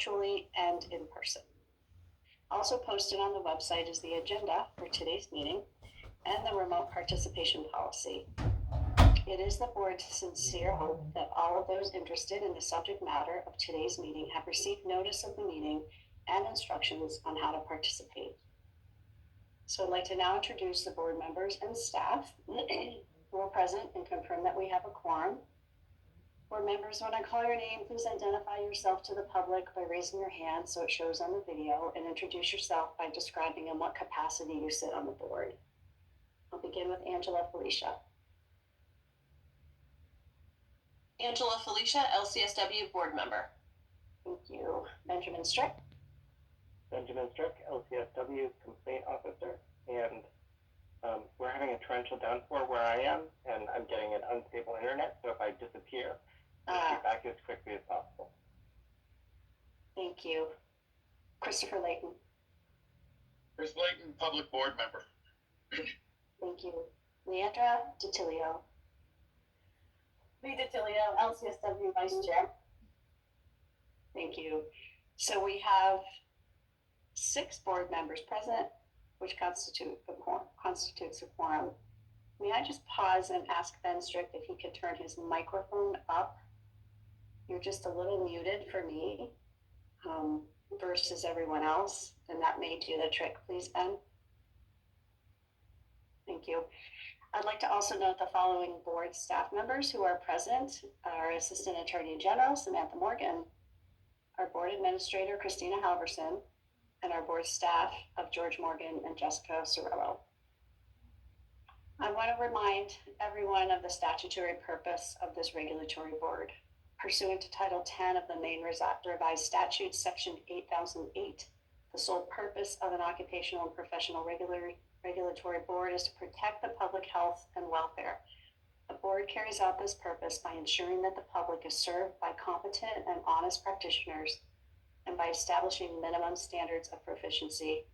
virtually and in person. Also posted on the website is the agenda for today's meeting and the remote participation policy. It is the board's sincere hope that all of those interested in the subject matter of today's meeting have received notice of the meeting and instructions on how to participate. So I'd like to now introduce the board members and staff who are present and confirm that we have a quorum. Board members, when I call your name, please identify yourself to the public by raising your hand so it shows on the video, and introduce yourself by describing in what capacity you sit on the board. I'll begin with Angela Felicia. Angela Felicia, LCSW board member. Thank you. Benjamin Strick. Benjamin Strick, LCSW complaint officer, and we're having a torrential downpour where I am, and I'm getting an unstable internet, so if I disappear, I'll be back as quickly as possible. Thank you. Christopher Layton. Chris Layton, public board member. Thank you. Leandra DiTilio. Lee DiTilio, LCSW vice chair. Thank you. So we have 6 board members present, which constitutes a quorum. May I just pause and ask Ben Strick if he could turn his microphone up? You're just a little muted for me versus everyone else, and that may do the trick. Please, Ben. Thank you. I'd like to also note the following board staff members who are present: our Assistant Attorney General, Samantha Morgan, our Board Administrator, Christina Halverson, and our board staff of George Morgan and Jessica Sorello. I want to remind everyone of the statutory purpose of this regulatory board. Pursuant to Title 10 of the Maine Revised Statutes, Section 8008, the sole purpose of an occupational and professional regulatory board is to protect the public health and welfare. The board carries out this purpose by ensuring that the public is served by competent and honest practitioners, and by establishing minimum standards of proficiency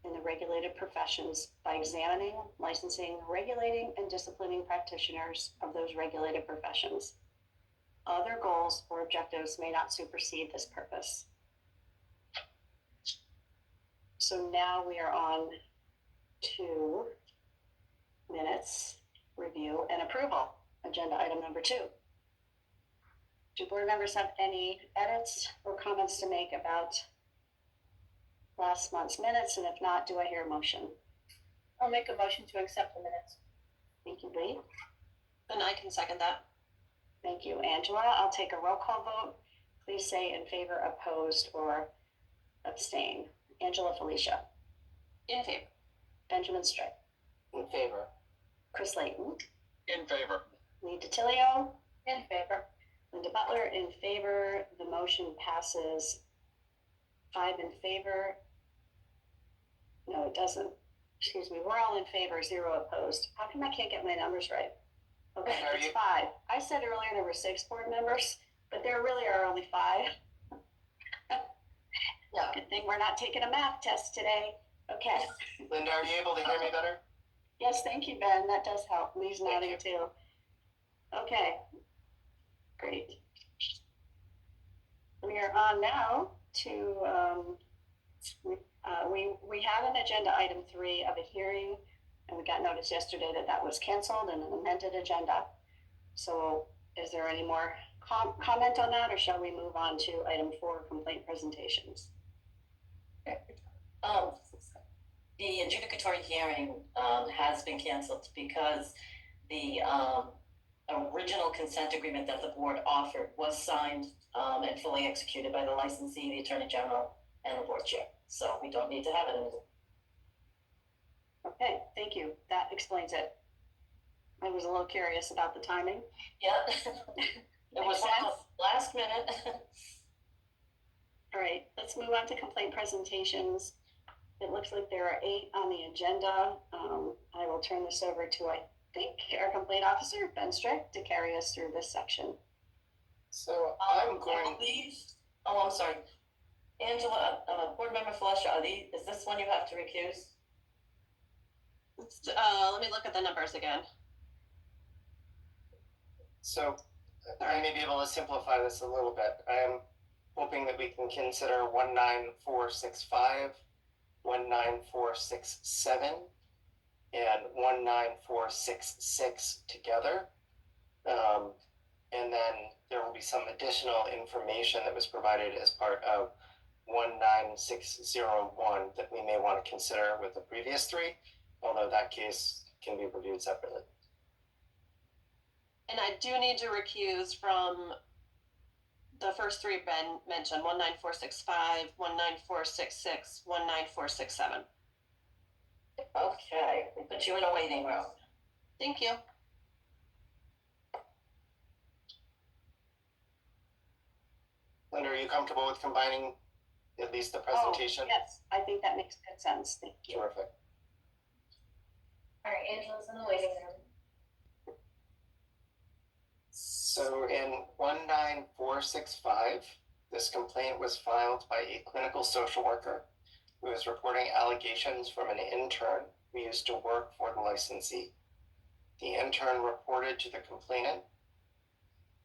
in the regulated professions by examining, licensing, regulating, and disciplining practitioners of those regulated professions. Other goals or objectives may not supersede this purpose. So now we are on to minutes, review, and approval. Agenda item number 2. Do board members have any edits or comments to make about last month's minutes? And if not, do I hear a motion? I'll make a motion to accept the minutes. Thank you, Lee. And I can second that. Thank you, Angela. I'll take a roll call vote. Please say in favor, opposed, or abstain. Angela Felicia. In favor. Benjamin Strick. In favor. Chris Layton. In favor. Lee DiTilio. In favor. Linda Butler, in favor. The motion passes 5 in favor. No, it doesn't. Excuse me. We're all in favor, 0 opposed. How come I can't get my numbers right? Okay, it's 5. I said earlier there were 6 board members, but there really are only 5. Yeah. Good thing we're not taking a math test today. Okay. Linda, are you able to hear me better? Yes, thank you, Ben. That does help. Lee's nodding too. Okay. Great. We are on now to we have an agenda item 3 of a hearing, and we got notice yesterday that that was canceled and an amended agenda. So is there any more comment on that, or shall we move on to item 4, complaint presentations? The adjudicatory hearing has been canceled because the original consent agreement that the board offered was signed and fully executed by the licensee, the attorney general, and the board chair. So we don't need to have it anymore. Okay, thank you. That explains it. I was a little curious about the timing. Yeah, it was last minute. All right, let's move on to complaint presentations. It looks like there are 8 on the agenda. I will turn this over to, I think, our complaint officer, Ben Strick, to carry us through this section. So I believe, I'm sorry. Angela, board member Felicia, is this one you have to recuse? Let me look at the numbers again. So I may be able to simplify this a little bit. I am hoping that we can consider 19465, 19467, and 19466 together. And then there will be some additional information that was provided as part of 19601 that we may want to consider with the previous three, although that case can be reviewed separately. And I do need to recuse from the first three Ben mentioned, 19465, 19466, 19467. Okay, we put you in a waiting room. Thank you. Linda, are you comfortable with combining at least the presentation? Yes, I think that makes good sense. Thank you. Terrific. All right, Angela's in the waiting room. So in 19465, this complaint was filed by a clinical social worker who is reporting allegations from an intern who used to work for the licensee. The intern reported to the complainant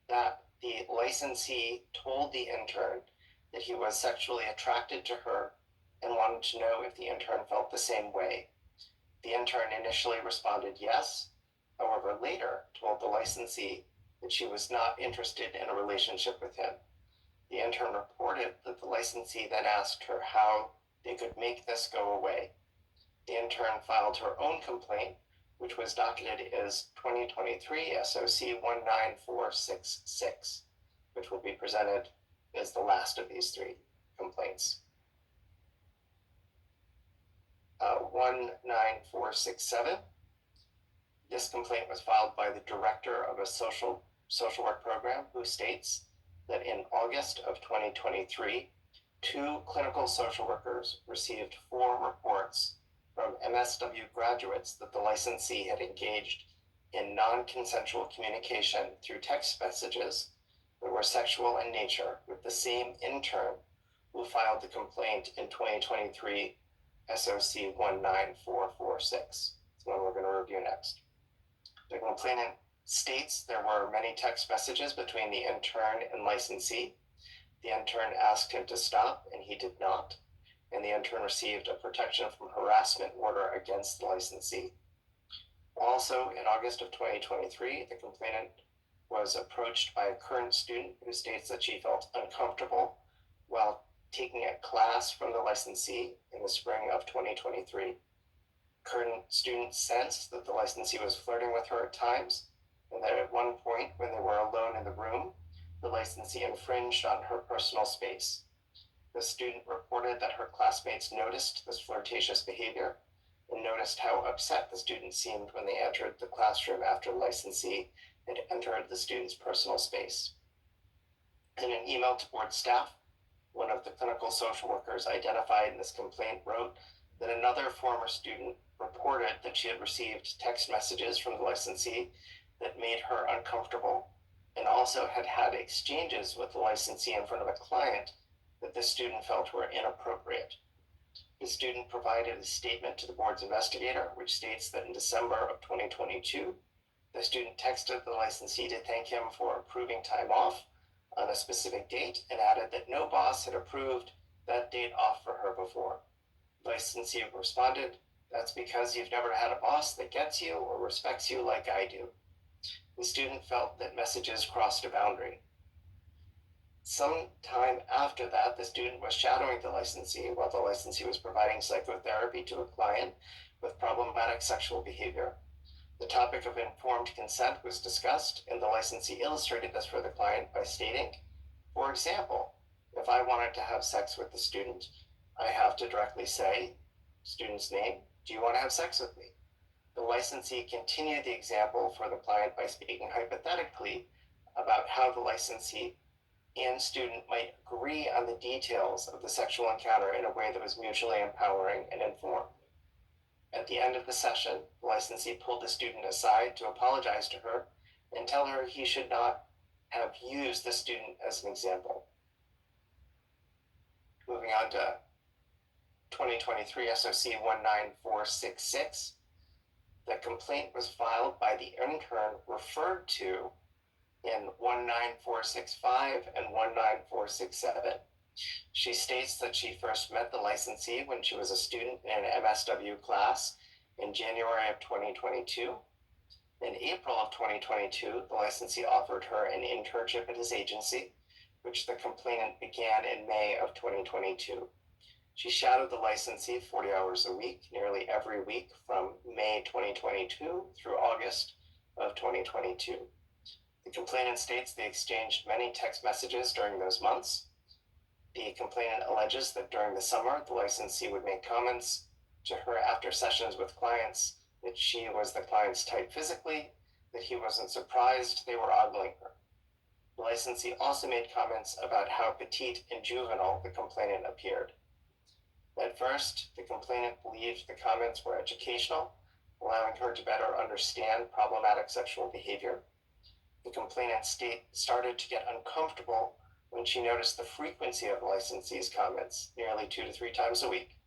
that the licensee told the intern that he was sexually attracted to her and wanted to know if the intern felt the same way. The intern initially responded yes, however later told the licensee that she was not interested in a relationship with him. The intern reported that the licensee then asked her how they could make this go away. The intern filed her own complaint, which was docketed as 2023 SOC 19466, which will be presented as the last of these three complaints. 19467. This complaint was filed by the director of a social work program who states that in August of 2023, 2 clinical social workers received 4 reports from MSW graduates that the licensee had engaged in non-consensual communication through text messages that were sexual in nature with the same intern who filed the complaint in 2023 SOC 19446. It's one we're going to review next. The complainant states there were many text messages between the intern and licensee. The intern asked him to stop, and he did not, and the intern received a protection from harassment order against the licensee. Also, in August of 2023, the complainant was approached by a current student who states that she felt uncomfortable while taking a class from the licensee in the spring of 2023. Current student sensed that the licensee was flirting with her at times, and that at one point, when they were alone in the room, the licensee infringed on her personal space. The student reported that her classmates noticed this flirtatious behavior and noticed how upset the student seemed when they entered the classroom after the licensee had entered the student's personal space. In an email to board staff, one of the clinical social workers identified in this complaint wrote that another former student reported that she had received text messages from the licensee that made her uncomfortable, and also had had exchanges with the licensee in front of a client that the student felt were inappropriate. The student provided a statement to the board's investigator, which states that in December of 2022, the student texted the licensee to thank him for approving time off on a specific date and added that no boss had approved that date off for her before. The licensee responded, "That's because you've never had a boss that gets you or respects you like I do." The student felt that messages crossed a boundary. Some time after that, the student was shadowing the licensee while the licensee was providing psychotherapy to a client with problematic sexual behavior. The topic of informed consent was discussed, and the licensee illustrated this for the client by stating, for example, if I wanted to have sex with the student, I have to directly say, student's name, do you want to have sex with me? The licensee continued the example for the client by speaking hypothetically about how the licensee and student might agree on the details of the sexual encounter in a way that was mutually empowering and informed. At the end of the session, the licensee pulled the student aside to apologize to her and tell her he should not have used the student as an example. Moving on to 2023 SOC 19466. The complaint was filed by the intern referred to in 19465 and 19467. She states that she first met the licensee when she was a student in an MSW class in January of 2022. In April of 2022, the licensee offered her an internship at his agency, which the complainant began in May of 2022. She shadowed the licensee 40 hours a week, nearly every week from May 2022 through August of 2022. The complainant states they exchanged many text messages during those months. The complainant alleges that during the summer, the licensee would make comments to her after sessions with clients that she was the client's type physically, that he wasn't surprised they were ogling her. The licensee also made comments about how petite and juvenile the complainant appeared. At first, the complainant believed the comments were educational, allowing her to better understand problematic sexual behavior. The complainant started to get uncomfortable when she noticed the frequency of the licensee's comments, nearly 2 to 3 times a week.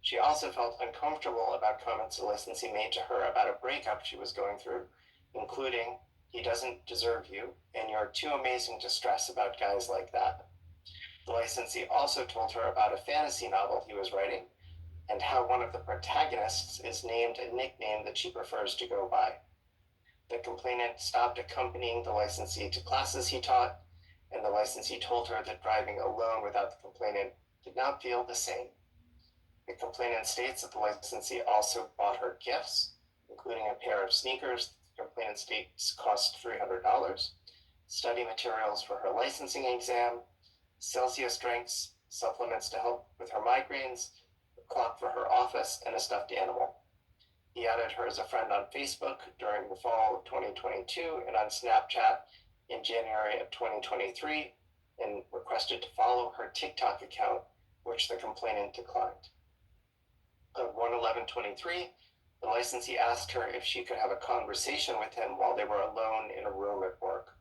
She also felt uncomfortable about comments the licensee made to her about a breakup she was going through, including, "He doesn't deserve you, and you're too amazing to stress about guys like that." The licensee also told her about a fantasy novel he was writing, and how one of the protagonists is named a nickname that she prefers to go by. The complainant stopped accompanying the licensee to classes he taught, and the licensee told her that driving alone without the complainant did not feel the same. The complainant states that the licensee also bought her gifts, including a pair of sneakers the complainant states cost $300, study materials for her licensing exam, Celsius drinks, supplements to help with her migraines, a clock for her office, and a stuffed animal. He added her as a friend on Facebook during the fall of 2022 and on Snapchat in January of 2023, and requested to follow her TikTok account, which the complainant declined. On 1/11/23, the licensee asked her if she could have a conversation with him while they were alone in a room at work.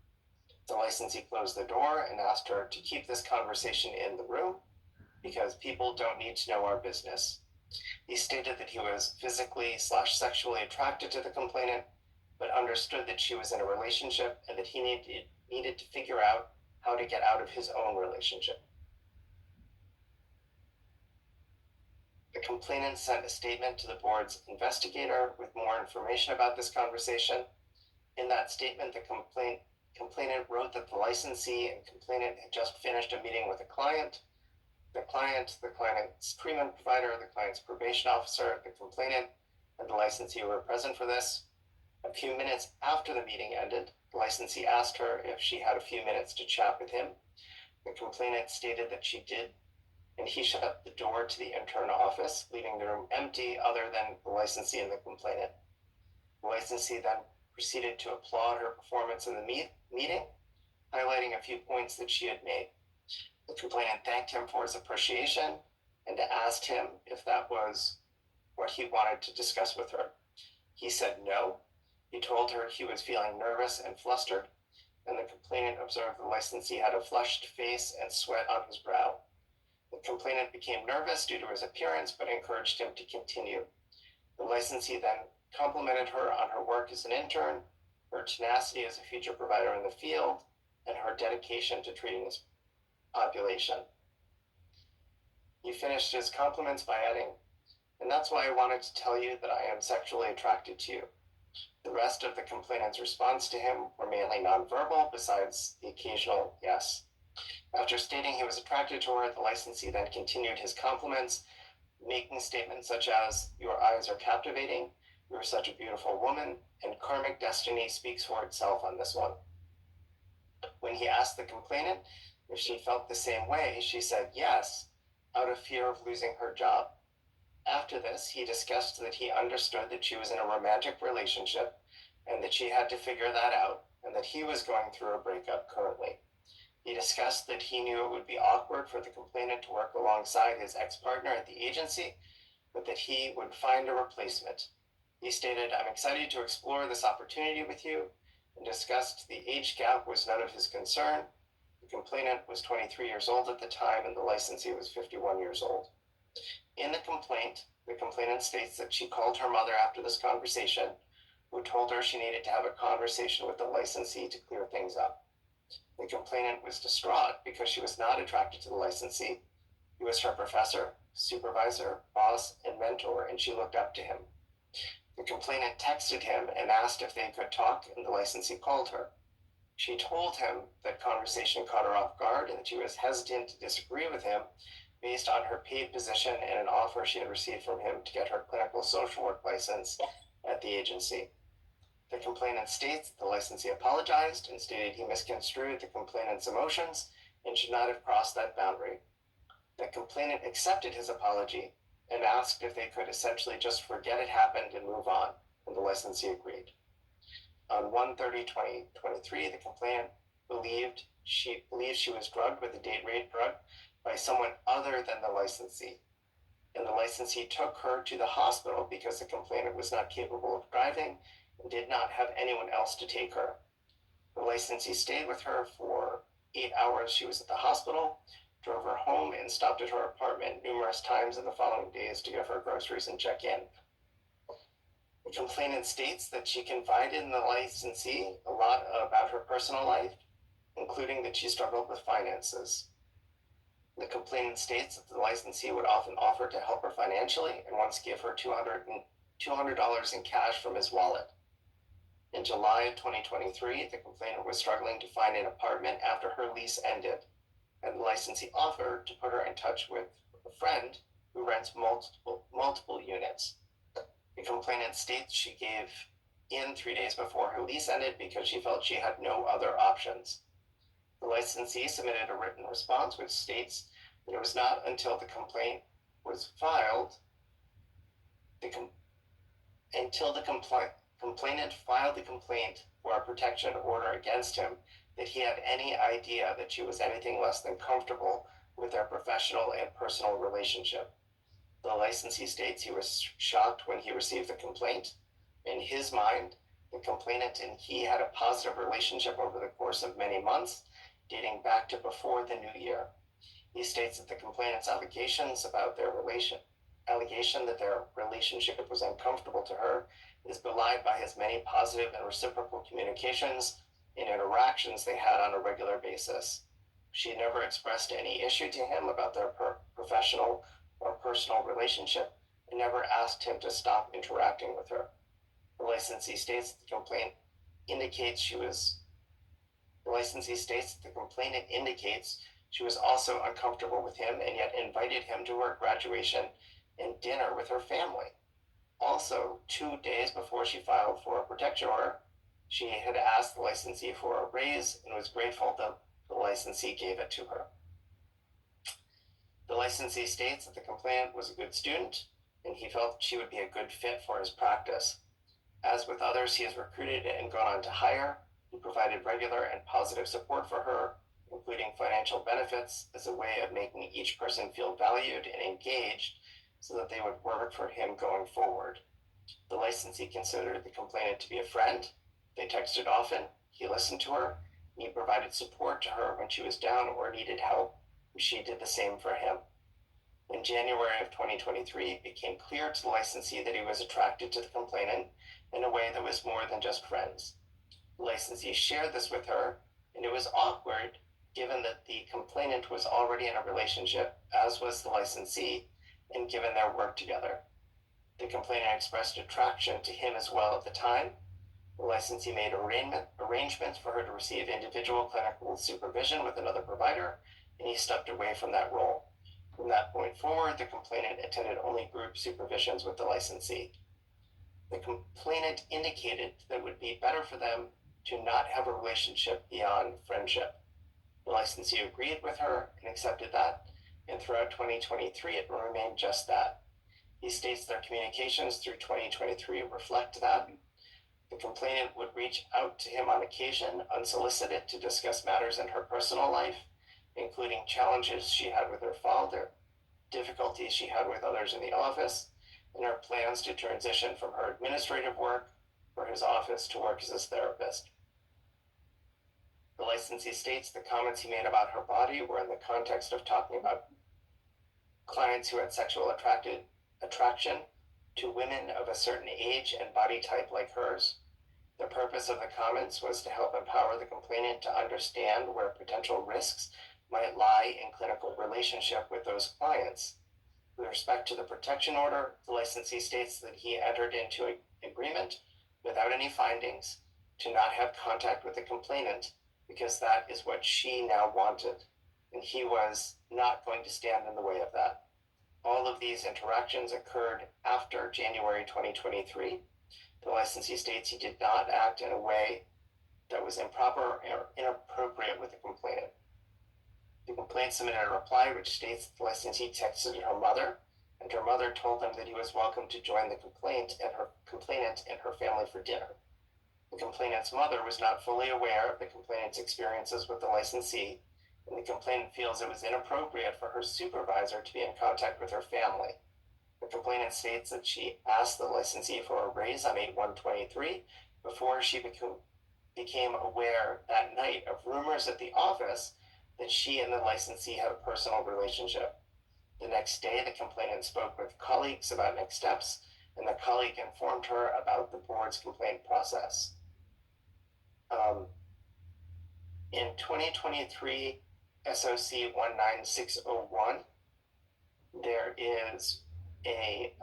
The licensee closed the door and asked her to keep this conversation in the room because people don't need to know our business. He stated that he was physically/sexually attracted to the complainant, but understood that she was in a relationship and that he needed to figure out how to get out of his own relationship. The complainant sent a statement to the board's investigator with more information about this conversation. In that statement, the complainant wrote that the licensee and complainant had just finished a meeting with a client. The client's treatment provider, the client's probation officer, the complainant, and the licensee were present for this. A few minutes after the meeting ended, the licensee asked her if she had a few minutes to chat with him. The complainant stated that she did, and he shut the door to the internal office, leaving the room empty other than the licensee and the complainant. The licensee then proceeded to applaud her performance in the meeting, highlighting a few points that she had made. The complainant thanked him for his appreciation and asked him if that was what he wanted to discuss with her. He said no. He told her he was feeling nervous and flustered, and the complainant observed the licensee had a flushed face and sweat on his brow. The complainant became nervous due to his appearance, but encouraged him to continue. The licensee then complimented her on her work as an intern, her tenacity as a future provider in the field, and her dedication to treating this population. He finished his compliments by adding, "And that's why I wanted to tell you that I am sexually attracted to you." The rest of the complainant's response to him were mainly nonverbal, besides the occasional yes. After stating he was attracted to her, the licensee then continued his compliments, making statements such as, "Your eyes are captivating, you are such a beautiful woman, and karmic destiny speaks for itself on this one." When he asked the complainant if she felt the same way, she said yes, out of fear of losing her job. After this, he discussed that he understood that she was in a romantic relationship and that she had to figure that out, and that he was going through a breakup currently. He discussed that he knew it would be awkward for the complainant to work alongside his ex-partner at the agency, but that he would find a replacement. He stated, "I'm excited to explore this opportunity with you," and discussed the age gap was none of his concern. The complainant was 23 years old at the time, and the licensee was 51 years old. In the complaint, the complainant states that she called her mother after this conversation, who told her she needed to have a conversation with the licensee to clear things up. The complainant was distraught because she was not attracted to the licensee. He was her professor, supervisor, boss, and mentor, and she looked up to him. The complainant texted him and asked if they could talk, and the licensee called her. She told him that conversation caught her off guard and that she was hesitant to disagree with him based on her paid position and an offer she had received from him to get her clinical social work license at the agency. The complainant states that the licensee apologized and stated he misconstrued the complainant's emotions and should not have crossed that boundary. The complainant accepted his apology and asked if they could essentially just forget it happened and move on, and the licensee agreed. On 1/30/2023, the complainant believed she was drugged with a date rape drug by someone other than the licensee, and the licensee took her to the hospital because the complainant was not capable of driving and did not have anyone else to take her. The licensee stayed with her for 8 hours. She was at the hospital, drove her home, and stopped at her apartment numerous times in the following days to give her groceries and check in. The complainant states that she confided in the licensee a lot about her personal life, including that she struggled with finances. The complainant states that the licensee would often offer to help her financially and once gave her $200 in cash from his wallet. In July of 2023, the complainant was struggling to find an apartment after her lease ended, and the licensee offered to put her in touch with a friend who rents multiple units. The complainant states she gave in 3 days before her lease ended because she felt she had no other options. The licensee submitted a written response which states that it was not until the complaint was filed, until the complainant filed the complaint for a protection order against him, that he had any idea that she was anything less than comfortable with their professional and personal relationship. The licensee states he was shocked when he received the complaint. In his mind, the complainant and he had a positive relationship over the course of many months, dating back to before the new year. He states that the complainant's allegation that their relationship was uncomfortable to her is belied by his many positive and reciprocal communications and interactions they had on a regular basis. She never expressed any issue to him about their professional or personal relationship and never asked him to stop interacting with her. The licensee states that the complainant indicates she was also uncomfortable with him and yet invited him to her graduation and dinner with her family. Also, 2 days before she filed for a protection order, she had asked the licensee for a raise and was grateful that the licensee gave it to her. The licensee states that the complainant was a good student and he felt she would be a good fit for his practice. As with others he has recruited and gone on to hire, he provided regular and positive support for her, including financial benefits as a way of making each person feel valued and engaged so that they would work for him going forward. The licensee considered the complainant to be a friend. They texted often, he listened to her, and he provided support to her when she was down or needed help, and she did the same for him. In January of 2023, it became clear to the licensee that he was attracted to the complainant in a way that was more than just friends. The licensee shared this with her, and it was awkward given that the complainant was already in a relationship, as was the licensee, and given their work together. The complainant expressed attraction to him as well at the time. The licensee made arrangements for her to receive individual clinical supervision with another provider, and he stepped away from that role. From that point forward, the complainant attended only group supervisions with the licensee. The complainant indicated that it would be better for them to not have a relationship beyond friendship. The licensee agreed with her and accepted that, and throughout 2023 it remained just that. He states their communications through 2023 reflect that. The complainant would reach out to him on occasion, unsolicited, to discuss matters in her personal life, including challenges she had with her father, difficulties she had with others in the office, and her plans to transition from her administrative work for his office to work as his therapist. The licensee states the comments he made about her body were in the context of talking about clients who had sexual attraction to women of a certain age and body type like hers. The purpose of the comments was to help empower the complainant to understand where potential risks might lie in clinical relationship with those clients. With respect to the protection order, the licensee states that he entered into an agreement without any findings to not have contact with the complainant because that is what she now wanted, and he was not going to stand in the way of that. All of these interactions occurred after January 2023. The licensee states he did not act in a way that was improper or inappropriate with the complainant. The complainant submitted a reply which states that the licensee texted her mother, and her mother told them that he was welcome to join the complainant and her family for dinner. The complainant's mother was not fully aware of the complainant's experiences with the licensee, and the complainant feels it was inappropriate for her supervisor to be in contact with her family. The complainant states that she asked the licensee for a raise on 8/1/23 before she became aware that night of rumors at the office that she and the licensee had a personal relationship. The next day, the complainant spoke with colleagues about next steps, and the colleague informed her about the board's complaint process. In 2023 SOC 19601, there is a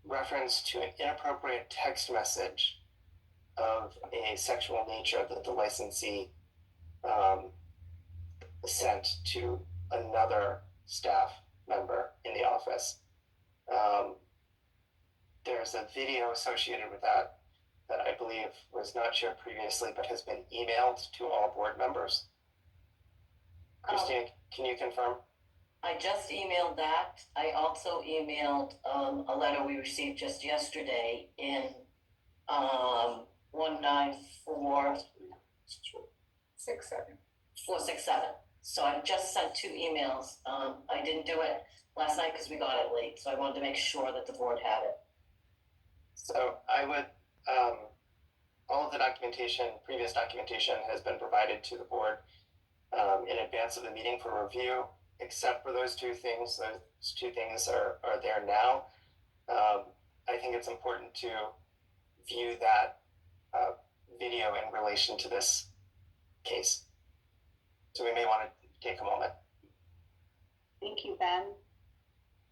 reference to an inappropriate text message of a sexual nature that the licensee sent to another staff member in the office. There's a video associated with that I believe was not shared previously but has been emailed to all board members. Christine, can you confirm? I just emailed that. I also emailed a letter we received just yesterday in 19467. So I just sent 2 emails. I didn't do it last night because we got it late, so I wanted to make sure that the board had it. So I would, all of the documentation, previous documentation has been provided to the board in advance of the meeting for review, except for those 2 things. Those 2 things are there now. I think it's important to view that video in relation to this case. So we may want to take a moment. Thank you, Ben.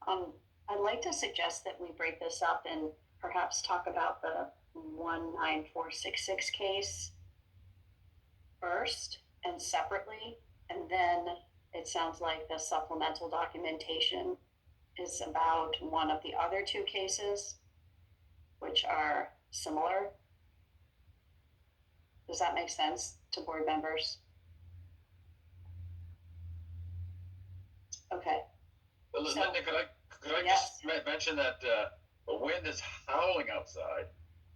I'd like to suggest that we break this up and perhaps talk about the 19466 case first and separately, and then it sounds like the supplemental documentation is about one of the other 2 cases, which are similar. Does that make sense to board members? Okay. Well, So- Linda, could I Yes. just mention that the wind is howling outside?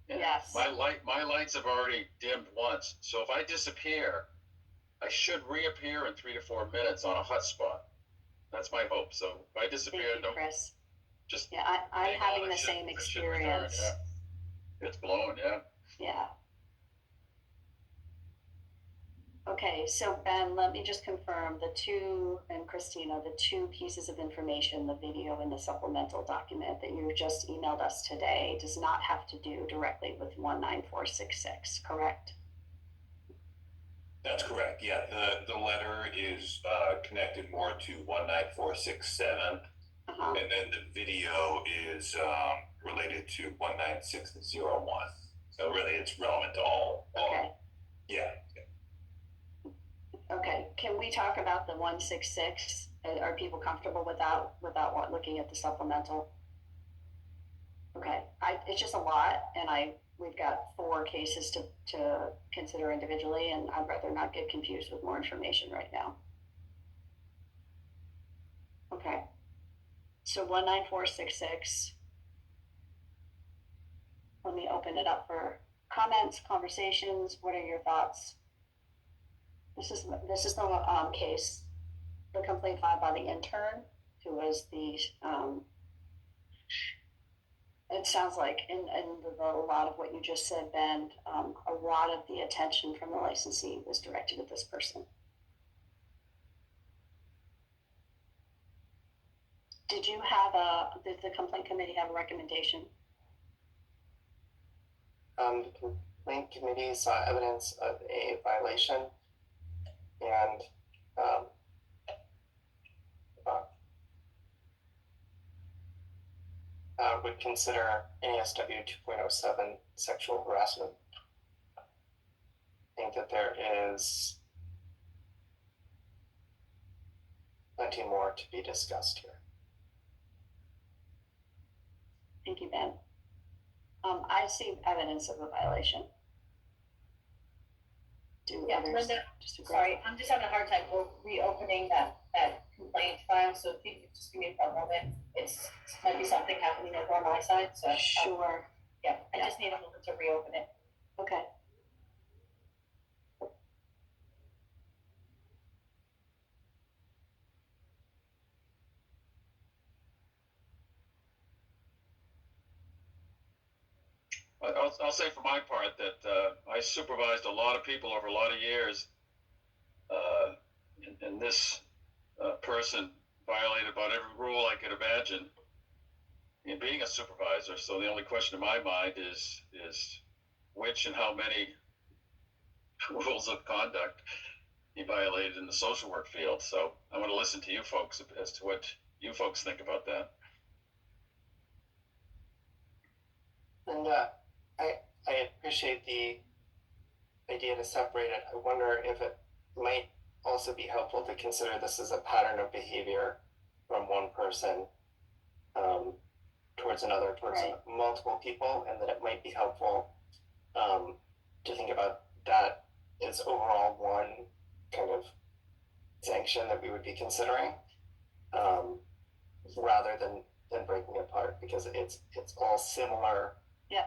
and Yes. My lights have already dimmed once, so if I disappear, I should reappear in 3 to 4 minutes on a hot spot. That's my hope. So if I disappear, Thank you, don't Chris. just Yeah, I'm hang having on. the It same should return, experience. yeah. It's blowing, yeah. Yeah. Okay, so Ben, let me just confirm the 2, and Christina, the 2 pieces of information, the video and the supplemental document that you just emailed us today does not have to do directly with 19466, correct? That's correct. Yeah, the letter is connected more to 19467, Uh-huh. and then the video is related to 19601. So really, it's relevant to all. Okay. Yeah. Okay, can we talk about the 166? Are people comfortable without looking at the supplemental? Okay, it's just a lot, and we've got 4 cases to consider individually, and I'd rather not get confused with more information right now. Okay, so 19466. Let me open it up for comments, conversations. What are your thoughts? This is the case, the complaint filed by the intern, who was the, it sounds like in a lot of what you just said, Ben, a lot of the attention from the licensee was directed at this person. Did the complaint committee have a recommendation? The complaint committee saw evidence of a violation and would consider NASW 2.07 sexual harassment. I think that there is plenty more to be discussed here. Thank you, Ben. I see evidence of a violation. Do Yeah, others Linda, disagree? Sorry, I'm just having a hard time reopening that complaint file, so if you could just give me a moment, might be something happening over on my side, so. Sure. Yeah, I just need a moment to reopen it. Okay. I'll say for my part that I supervised a lot of people over a lot of years, and this person violated about every rule I could imagine in being a supervisor. So the only question in my mind is which and how many rules of conduct he violated in the social work field. So I want to listen to you folks as to what you folks think about that. And I appreciate the idea to separate it. I wonder if it might also be helpful to consider this as a pattern of behavior from one person towards another, towards multiple people, and that it might be helpful to think about that as overall one kind of sanction that we would be considering, rather than breaking it apart, because it's all similar. Yeah.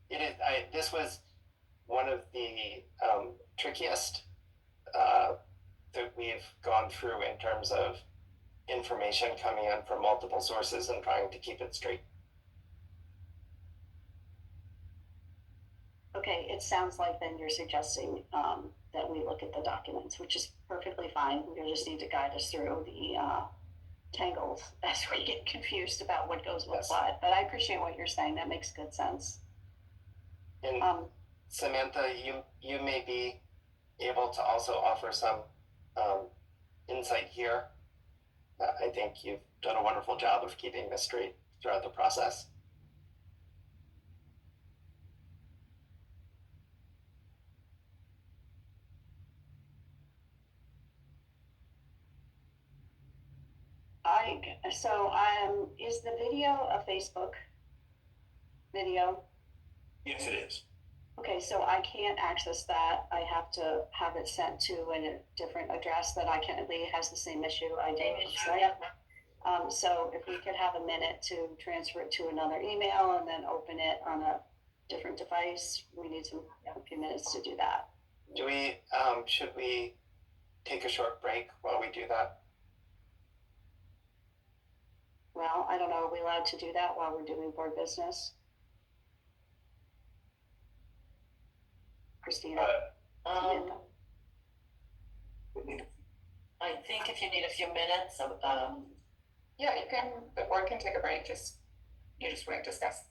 It is. This was one of the trickiest that we've gone through in terms of information coming in from multiple sources and trying to keep it straight. Okay, it sounds like then you're suggesting that we look at the documents, which is perfectly fine. You just need to guide us through the tangles as we get confused about what goes with what. But I appreciate what you're saying. That makes good sense. And Samantha, you may be able to also offer some insight here. I think you've done a wonderful job of keeping this straight throughout the process. Is the video a Facebook video? Yes, it is. Okay, so I can't access that. I have to have it sent to a different address that I can't. Lee has the same issue I do. So if we could have a minute to transfer it to another email and then open it on a different device, we need a few minutes to do that. Do we? Should we take a short break while we do that? Well, I don't know. Are we allowed to do that while we're doing board business? Christina? I think if you need a few minutes, yeah, you can. The board can take a break. You just won't discuss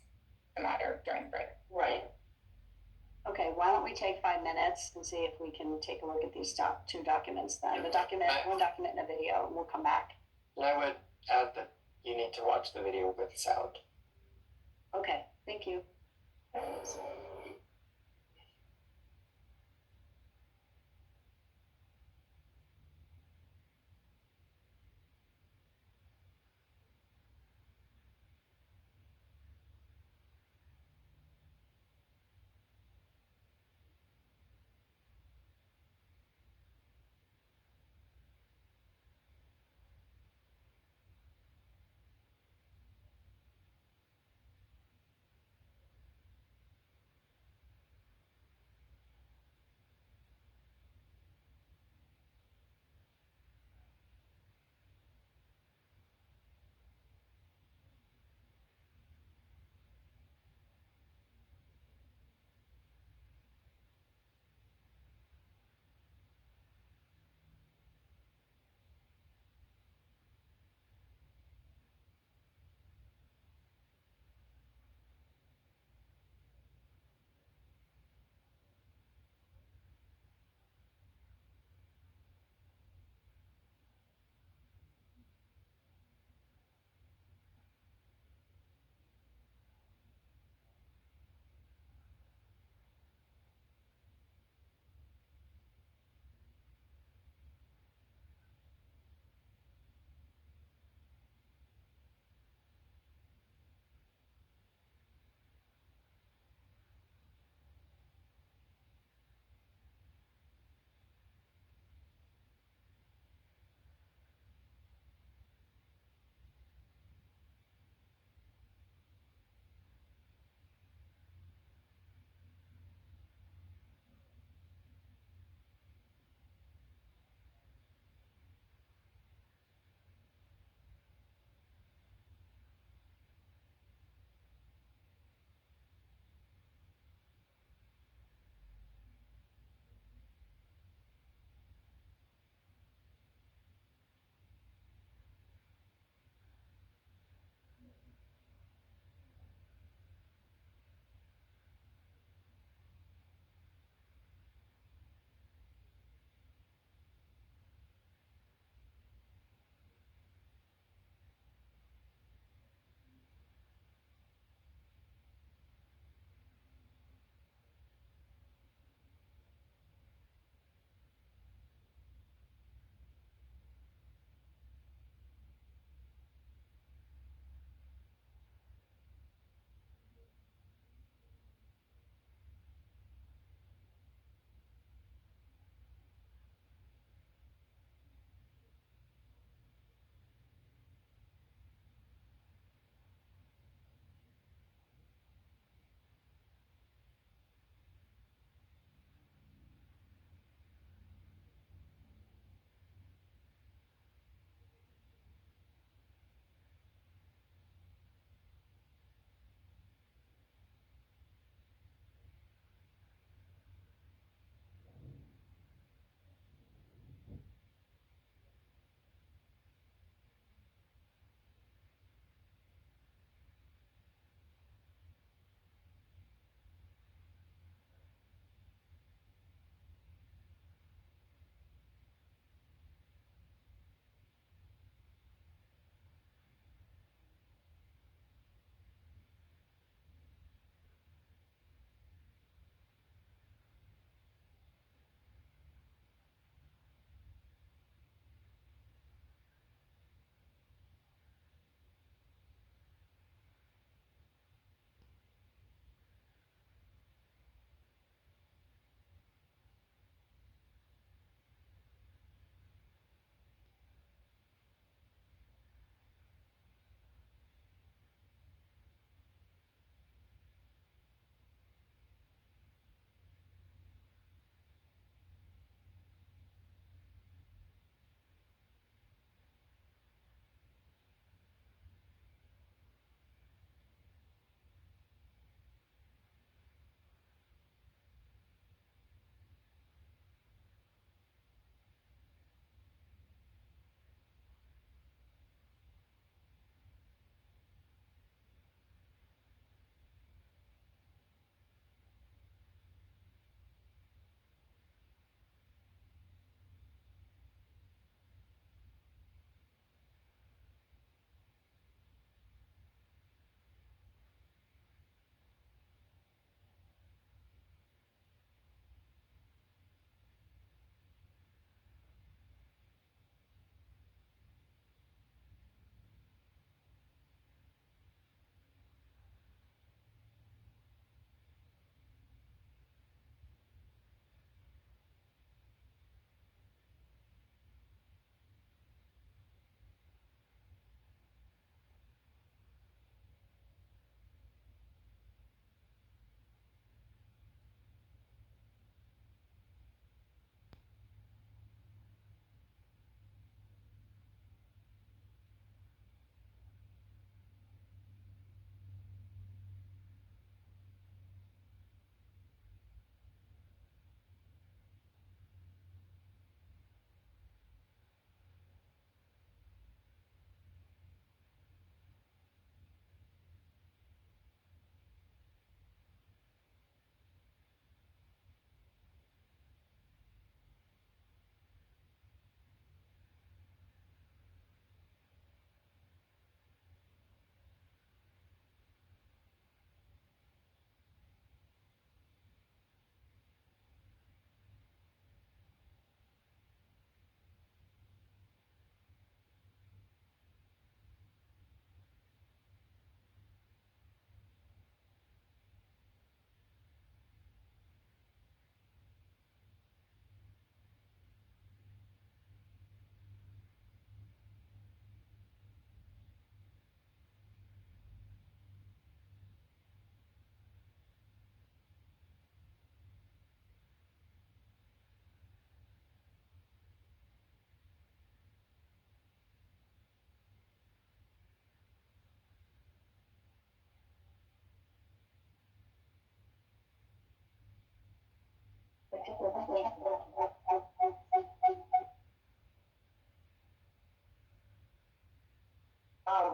the matter during the break. Right. Okay, why don't we take 5 minutes and see if we can take a look at these two documents then. One document and a video, and we'll come back. And I would add that you need to watch the video with sound. Okay, thank you.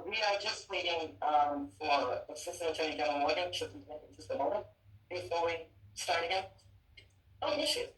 We are just waiting, for Assistant Attorney General Morgan to present in just a moment before we start again. Oh, yes, she is.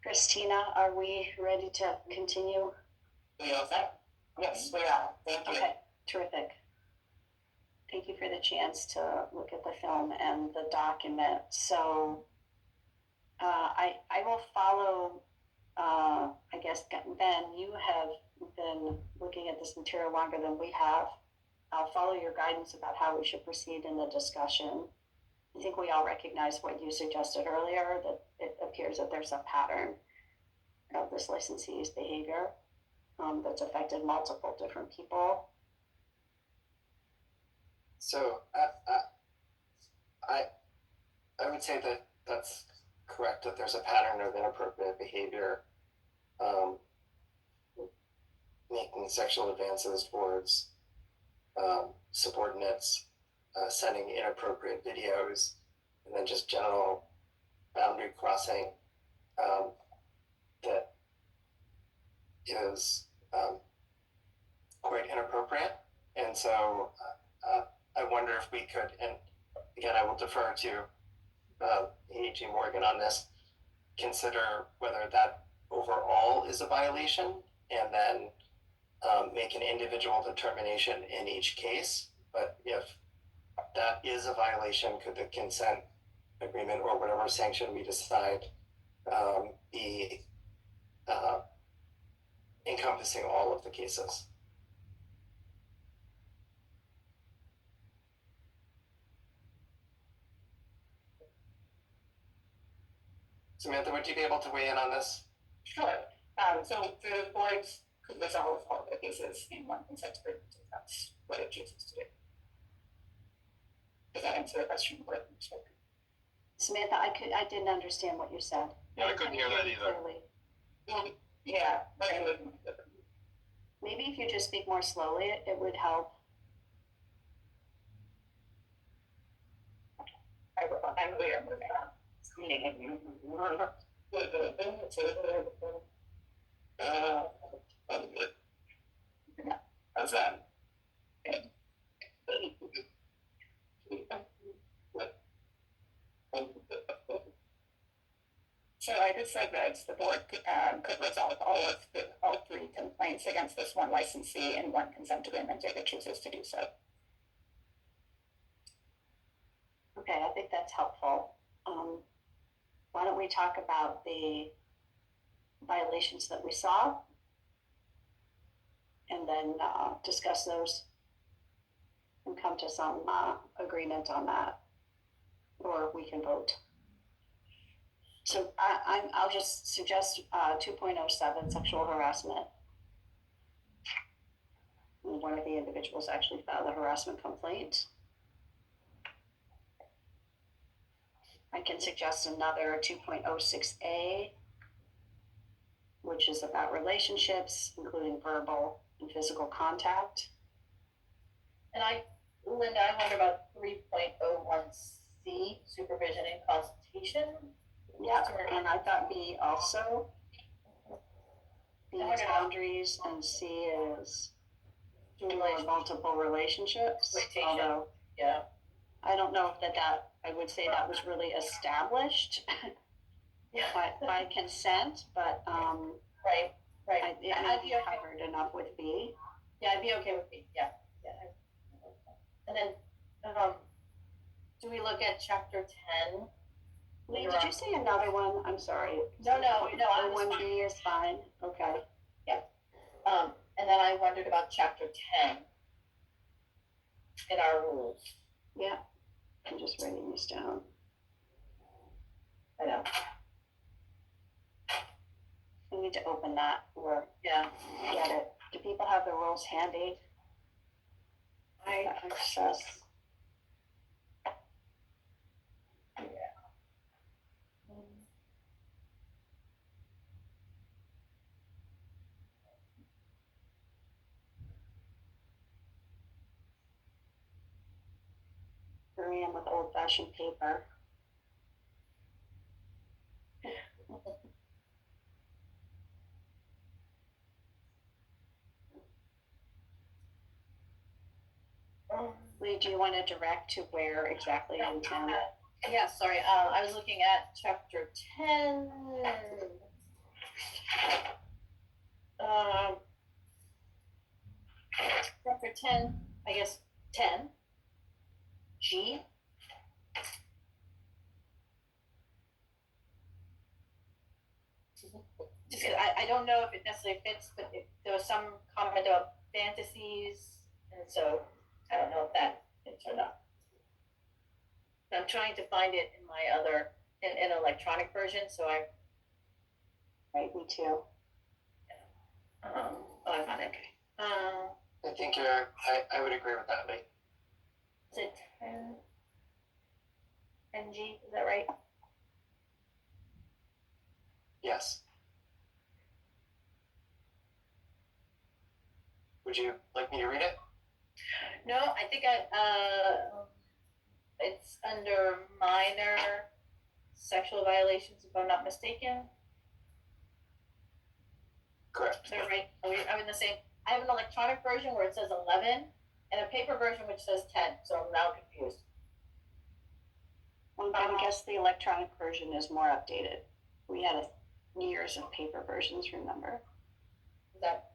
Christina, are we ready to continue? We all set? Yes, we are. Thank you. Okay, terrific. Thank you for the chance to look at the film and the document. So I will follow, I guess, Ben, you have been looking at this material longer than we have. I'll follow your guidance about how we should proceed in the discussion. I think we all recognize what you suggested earlier, that it appears that there's a pattern of this licensee's behavior that's affected multiple different people. So I would say that that's correct, that there's a pattern of inappropriate behavior, making sexual advances towards subordinates, sending inappropriate videos, and then just general boundary crossing that is quite inappropriate. And so I wonder if we could, and again, I will defer to AG Morgan on this, consider whether that overall is a violation and then make an individual determination in each case. But if that is a violation, could the consent agreement or whatever sanction we decide be encompassing all of the cases? Samantha, would you be able to weigh in on this? Sure. So the boards could resolve all the cases in one consent agreement, if that's what it chooses to do. Does that answer the question? Samantha, I didn't understand what you said. Yeah, I couldn't hear that either. Clearly. Yeah, we're gonna move. Maybe if you just speak more slowly, it would help. I'm clear, moving on. How's that? So I just said that the board could resolve all three complaints against this one licensee in one consent agreement if it chooses to do so. Okay, I think that's helpful. Why don't we talk about the violations that we saw? And then discuss those and come to some agreement on that, or we can vote. So I'll just suggest 2.07, sexual harassment. One of the individuals actually filed a harassment complaint. I can suggest another 2.06A, which is about relationships, including verbal and physical contact. And Linda, I wonder about 3.01C, supervision and consultation. Yeah, and I thought B also. B is boundaries and C is or multiple relationships. Exploitation. Although, Yeah. I don't know if that I would say that was really established by consent, but Right. it may be covered enough with B. Yeah, I'd be okay with B. Yeah. And then, do we look at chapter 10? Lee, did you say another one? I'm sorry. No, I was 1B is fine. Okay. And then I wondered about chapter 10 in our rules. Yeah. I'm just writing this down. I know. We need to open that or Yeah. get it. Do people have the rules handy? Access. Korean with old-fashioned paper. Lee, do you want to direct to where exactly in town? Yeah, sorry. I was looking at chapter 10. Chapter 10, I guess 10. G. Just 'cause I don't know if it necessarily fits, but there was some comment about fantasies, and so I don't know if that fits or not. I'm trying to find it in my other, in an electronic version, so Right, me too. I found it. I think I would agree with that, Lee. Is it 10? NG, is that right? Yes. Would you like me to read it? No, I think it's under minor sexual violations, if I'm not mistaken. Correct. Is that right? Are we in the same? I have an electronic version where it says 11 and a paper version which says 10, so I'm now confused. Well, I would guess the electronic version is more updated. We had years of paper versions, remember? Is that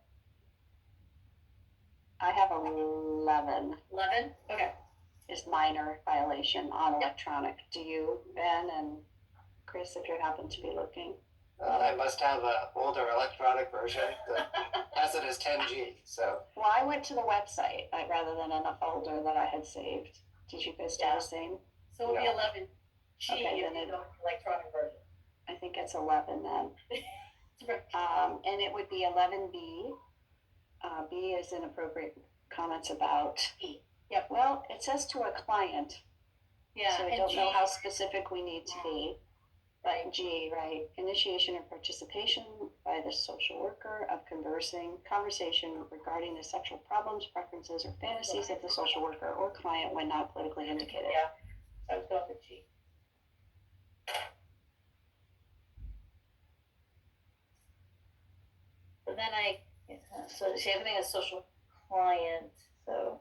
I have 11 11? Okay. is minor violation on electronic. Do you, Ben and Chris, if you happen to be looking? I must have an older electronic version that has it as 10G, so. Well, I went to the website rather than in a folder that I had saved. Did you guys do the same? So it'll be No. 11G Okay, if then you go with the electronic version. I think it's 11 then. And it would be 11B. B is inappropriate comments about. Yep. Well, it says to a client, Yeah, so I and don't G, know how specific we need to be. right. G, right, initiation or participation by the social worker of conversation regarding the sexual problems, preferences, or fantasies of the social worker or client when not politically indicated. Yeah, I was going with G. But then so everything is social client, so.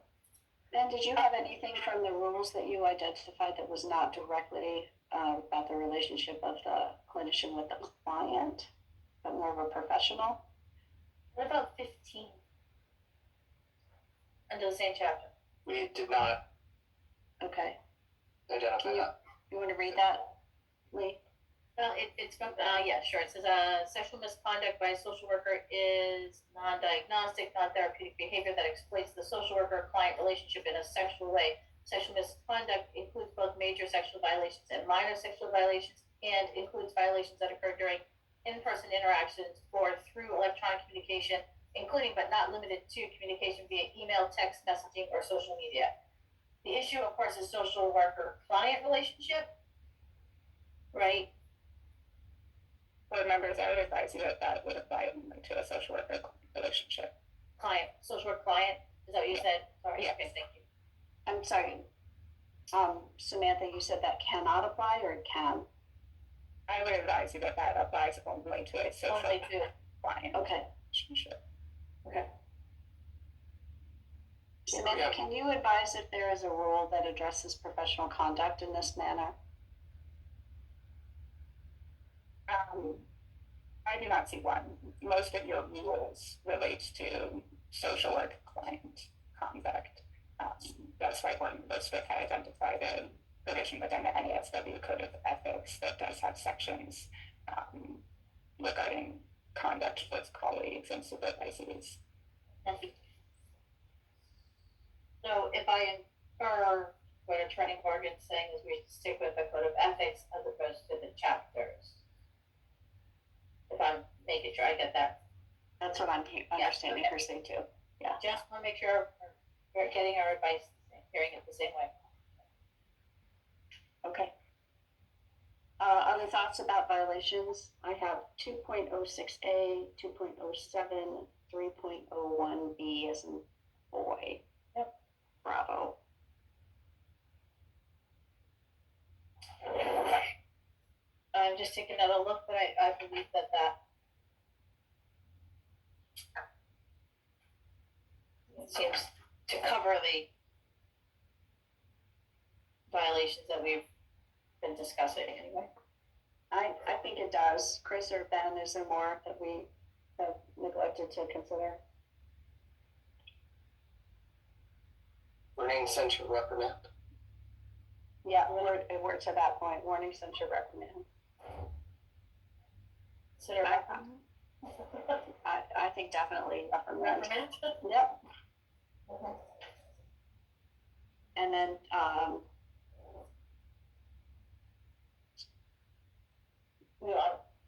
Ben, did you have anything from the rules that you identified that was not directly about the relationship of the clinician with the client, but more of a professional? What about 15? Under the same chapter. We did not, Okay. identify Can you- that. You want to read that, Lee? Well, it's from, yeah, sure. It says, sexual misconduct by a social worker is non-diagnostic, non-therapeutic behavior that exploits the social worker-client relationship in a sexual way. Sexual misconduct includes both major sexual violations and minor sexual violations, and includes violations that occur during in-person interactions or through electronic communication, including but not limited to communication via email, text messaging, or social media. The issue, of course, is social worker-client relationship, right? Board members, I would advise you that would apply only to a social worker relationship. Client, social work client, is that what you said? Sorry, Yeah. okay, thank you. I'm sorry. Samantha, you said that cannot apply or it can? I would advise you that applies only to a social Only to, client Okay. relationship. Samantha, can you advise if there is a rule that addresses professional conduct in this manner? I do not see one. Most of your rules relate to social work client conduct. That's why one district had identified a provision within the NASW Code of Ethics that does have sections regarding conduct with colleagues and supervisors. so if I infer what Attorney Morgan's saying is we should stick with the Code of Ethics as opposed to the chapters. If I'm making sure I get that, That's what I'm understanding her say too. just want to make sure we're getting our advice, hearing it the same way. Okay. Other thoughts about violations? I have 2.06A, 2.07, 3.01B as in boy. Yep. Bravo. I'm just taking another look, but I believe that it seems to cover the violations that we've been discussing anyway. I think it does. Chris or Ben, is there more that we have neglected to consider? Warning, censure, reprimand. Yeah, we're to that point. Warning, censure, reprimand. Consider I think definitely reprimand. reprimand? Yep. And then,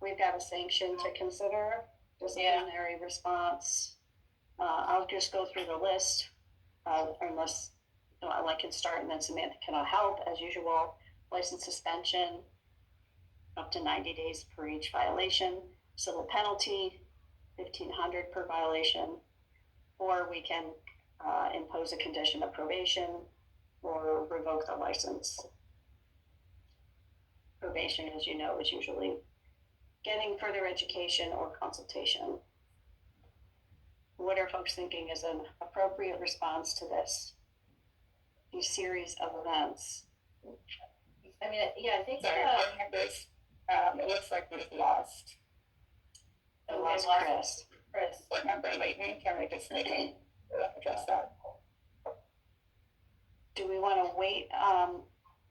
we've got a sanction to consider, disciplinary response. I'll just go through the list, unless, I can start and then Samantha cannot help, as usual. License suspension, up to 90 days per each violation. Civil penalty, 1,500 per violation. Or we can impose a condition of probation or revoke the license. Probation, as you know, is usually getting further education or consultation. What are folks thinking is an appropriate response to this series of events? I mean, yeah, I think, Sorry, board members, it looks like we've lost The last Chris. Chris. board member Layton. Can we just maybe address that? Do we want to wait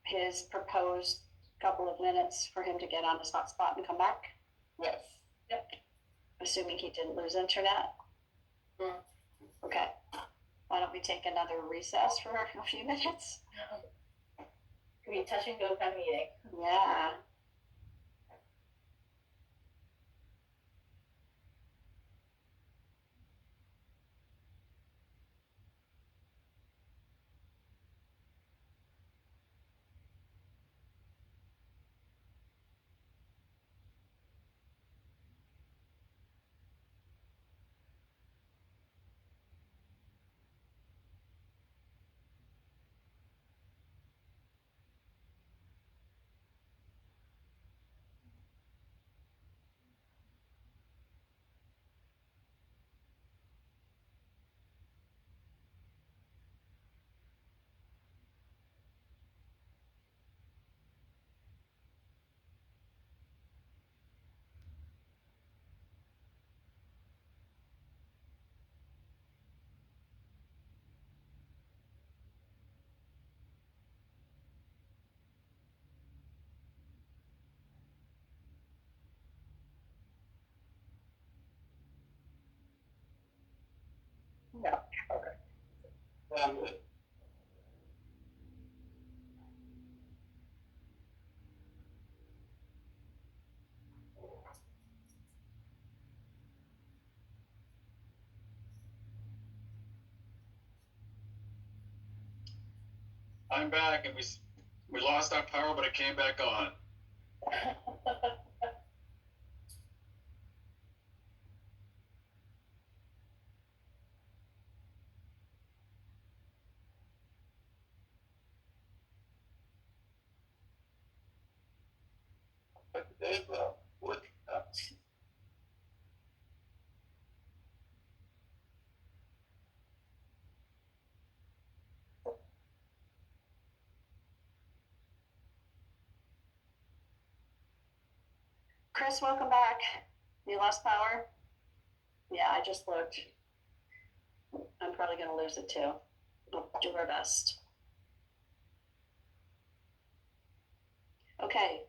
his proposed couple of minutes for him to get on his hotspot and come back? Yes. Assuming he didn't lose internet? Okay. Why don't we take another recess for a few minutes? Could be touch and go kind of meeting. Yeah. I'm back, and we lost our power, but it came back on. Chris, welcome back. You lost power? Yeah, I just looked. I'm probably going to lose it too. We'll do our best. Okay.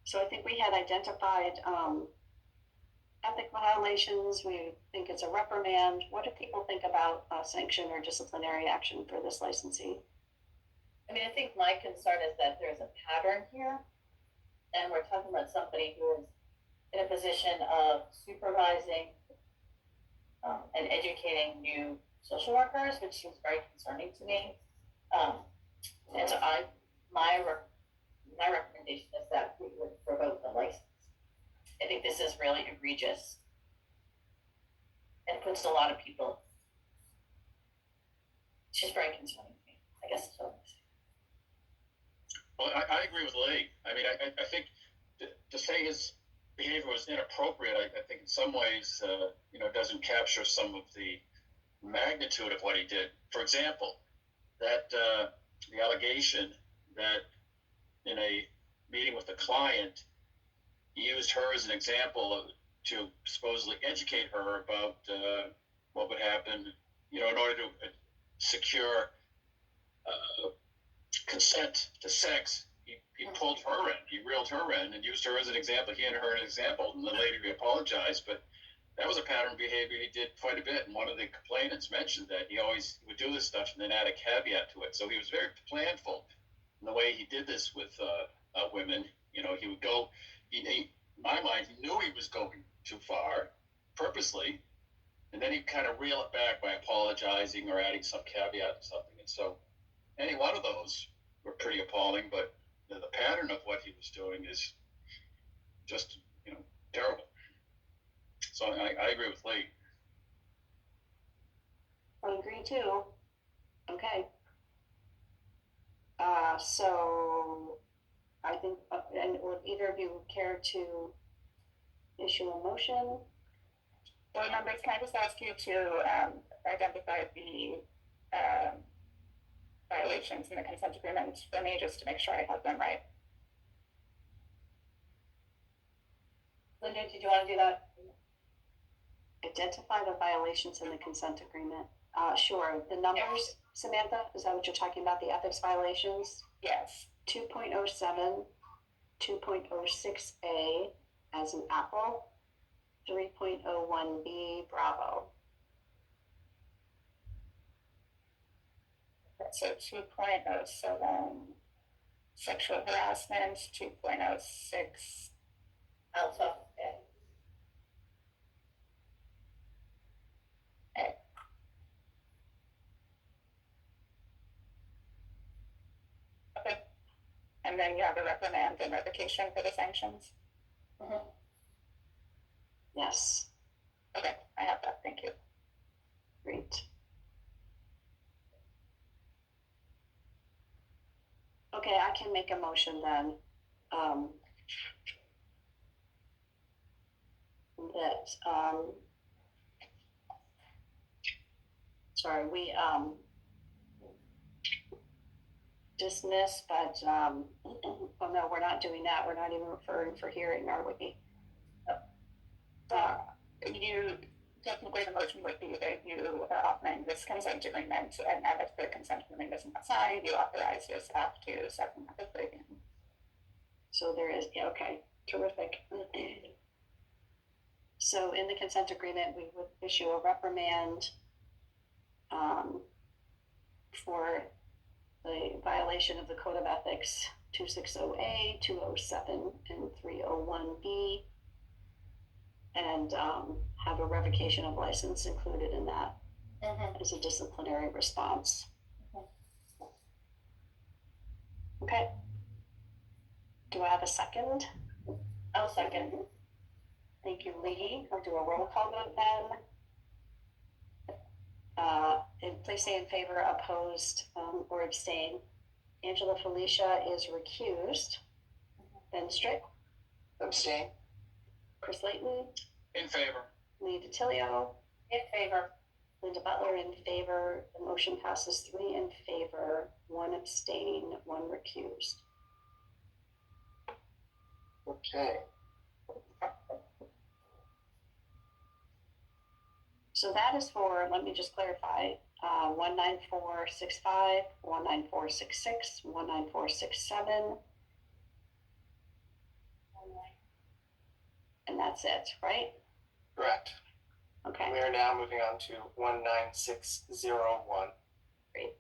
So I think we had identified ethic violations. We think it's a reprimand. What do people think about sanction or disciplinary action for this licensee? I mean, I think my concern is that there's a pattern here, and we're talking about somebody who is in a position of supervising and educating new social workers, which seems very concerning to me. And so my recommendation is that we would revoke the license. I think this is really egregious and puts a lot of people. It's just very concerning to me, I guess. So. Well, I agree with Lee. I mean, I think to say his behavior was inappropriate, I think in some ways, doesn't capture some of the magnitude of what he did. For example, that the allegation that in a meeting with a client, he used her as an example to supposedly educate her about what would happen, in order to secure consent to sex. He pulled her in, he reeled her in and used her as an example. He handed her an example, and then later he apologized, but that was a pattern of behavior he did quite a bit. And one of the complainants mentioned that he always would do this stuff and then add a caveat to it. So he was very planful in the way he did this with women. He would go, in my mind, he knew he was going too far purposely, and then he'd kind of reel it back by apologizing or adding some caveat or something. And so any one of those were pretty appalling, but the pattern of what he was doing is just, terrible. So I agree with Lee. I agree too. Okay. So I think, and would either of you care to issue a motion? Board members, can I just ask you to identify the violations in the consent agreement for me, just to make sure I have them right? Linda, did you want to do that? Identify the violations in the consent agreement. Sure. The numbers, yes. Samantha, is that what you're talking about? The ethics violations? Yes. 2.07, 2.06A as an apple, 3.01B Bravo. So 2.07 sexual harassment, 2.06 Alpha. Okay. And then you have a reprimand and revocation for the sanctions? Mm-hmm. Yes. Okay, I have that. Thank you. Great. Okay, I can make a motion then. We dismiss, but oh no, we're not doing that. We're not even referring for hearing, are we? You technically, the motion would be that you are offering this consent agreement, and if the consent agreement is not signed, you authorize your staff to second the agreement. So there is, okay, terrific. So in the consent agreement, we would issue a reprimand for the violation of the Code of Ethics 260A, 207, and 301B, and have a revocation of license included in that as a disciplinary response. Okay. Do I have a second? I'll second. Thank you, Lee. I'll do a roll call vote then. And please say in favor, opposed, or abstain. Angela Felicia is recused. Ben Strick, Abstain. Chris Layton, In favor. Lee DiTilio, In favor. Linda Butler in favor. The motion passes 3 in favor, 1 abstain, 1 recused. Okay. So that is for, let me just clarify, 19465, 19466, 19467. And that's it, right? Correct. Okay. We are now moving on to 19601. Great.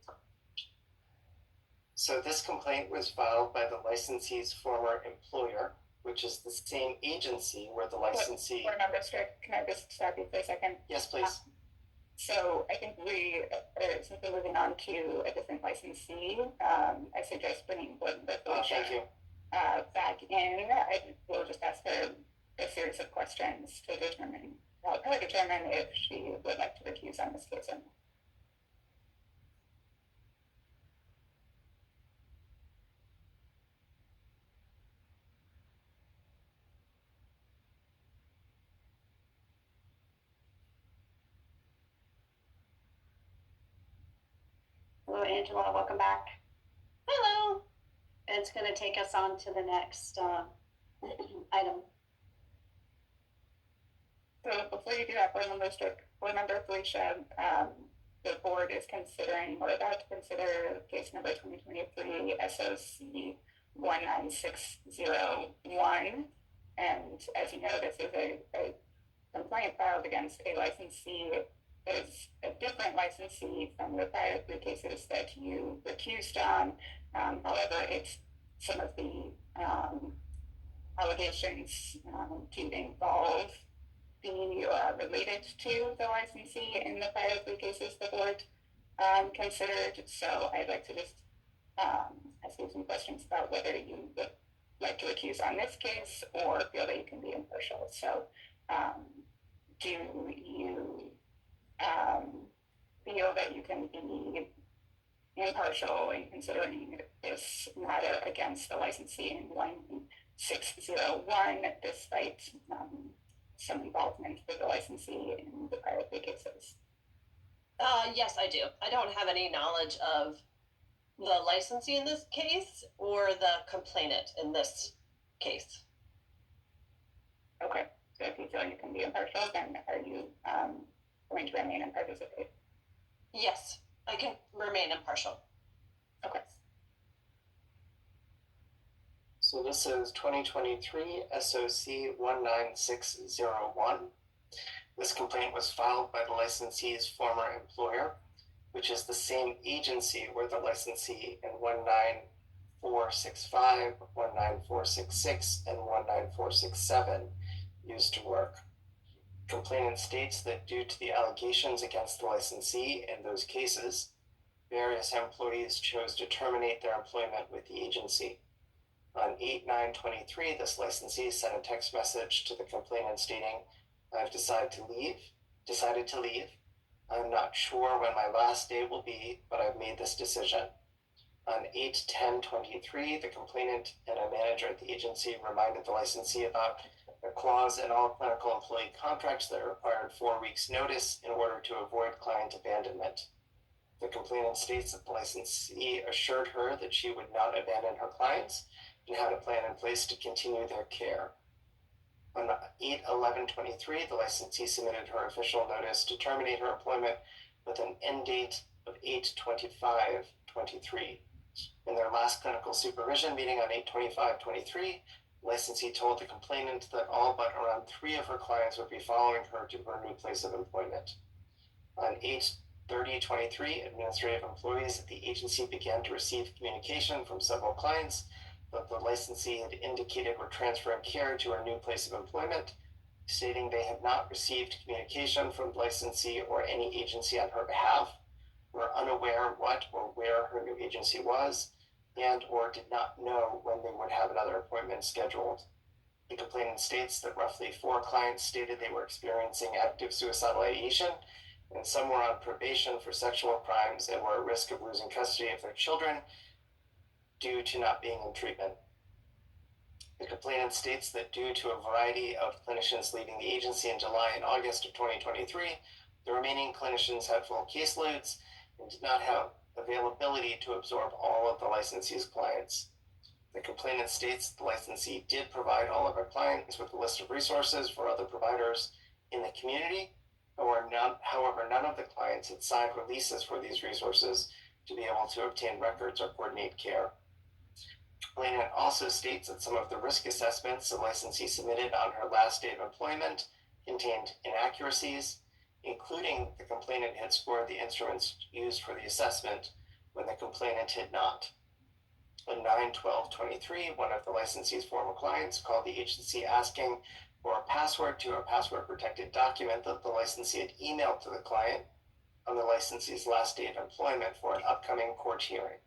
So this complaint was filed by the licensee's former employer, which is the same agency where the licensee. Board Member Strick, can I just stop you for a second? Yes, please. So I think we, since we're moving on to a different licensee, I suggest bringing Linda Thank you. back in. I will just ask her a series of questions to determine, help her determine if she would like to recuse on this case. Hello, Angela. Welcome back. Hello. It's going to take us on to the next item. So before you do that, Board Member Felicia, the board is considering or about to consider case number 2023 SOC 19601. And as you know, this is a complaint filed against a licensee that is a different licensee from the prior 3 cases that you recused on. However, it's some of the allegations do involve being related to the licensee in the prior 3 cases the board considered. So I'd like to just ask you some questions about whether you would like to recuse on this case or feel that you can be impartial. So do you feel that you can be impartial in considering this matter against the licensee in 1601 despite some involvement with the licensee in the prior 3 cases? Yes, I do. I don't have any knowledge of the licensee in this case or the complainant in this case. Okay, so if you feel you can be impartial, then are you going to remain and participate? Yes, I can remain impartial. Okay. So this is 2023 SOC 19601. This complaint was filed by the licensee's former employer, which is the same agency where the licensee in 19465, 19466, and 19467 used to work. Complainant states that due to the allegations against the licensee in those cases, various employees chose to terminate their employment with the agency. On 8/9/23, this licensee sent a text message to the complainant stating, "I've decided to leave. I'm not sure when my last day will be, but I've made this decision." On 8/10/23, the complainant and a manager at the agency reminded the licensee about a clause in all clinical employee contracts that required 4 weeks' notice in order to avoid client abandonment. The complainant states that the licensee assured her that she would not abandon her clients and had a plan in place to continue their care. On 8/11/23, the licensee submitted her official notice to terminate her employment with an end date of 8/25/23. In their last clinical supervision meeting on 8/25/23, licensee told the complainant that all but around 3 of her clients would be following her to her new place of employment. On 30/23, administrative employees at the agency began to receive communication from several clients that the licensee had indicated were transferring care to her new place of employment, stating they had not received communication from the licensee or any agency on her behalf, were unaware what or where her new agency was, and or did not know when they would have another appointment scheduled. The complainant states that roughly 4 clients stated they were experiencing active suicidal ideation, and some were on probation for sexual crimes and were at risk of losing custody of their children due to not being in treatment. The complainant states that due to a variety of clinicians leaving the agency in July and August of 2023, the remaining clinicians had full caseloads and did not have availability to absorb all of the licensee's clients. The complainant states the licensee did provide all of our clients with a list of resources for other providers in the community. However, none of the clients had signed releases for these resources to be able to obtain records or coordinate care. The complainant also states that some of the risk assessments the licensee submitted on her last day of employment contained inaccuracies, including the complainant had scored the instruments used for the assessment when the complainant had not. On 9/12/23, one of the licensee's former clients called the agency asking for a password to a password-protected document that the licensee had emailed to the client on the licensee's last day of employment for an upcoming court hearing.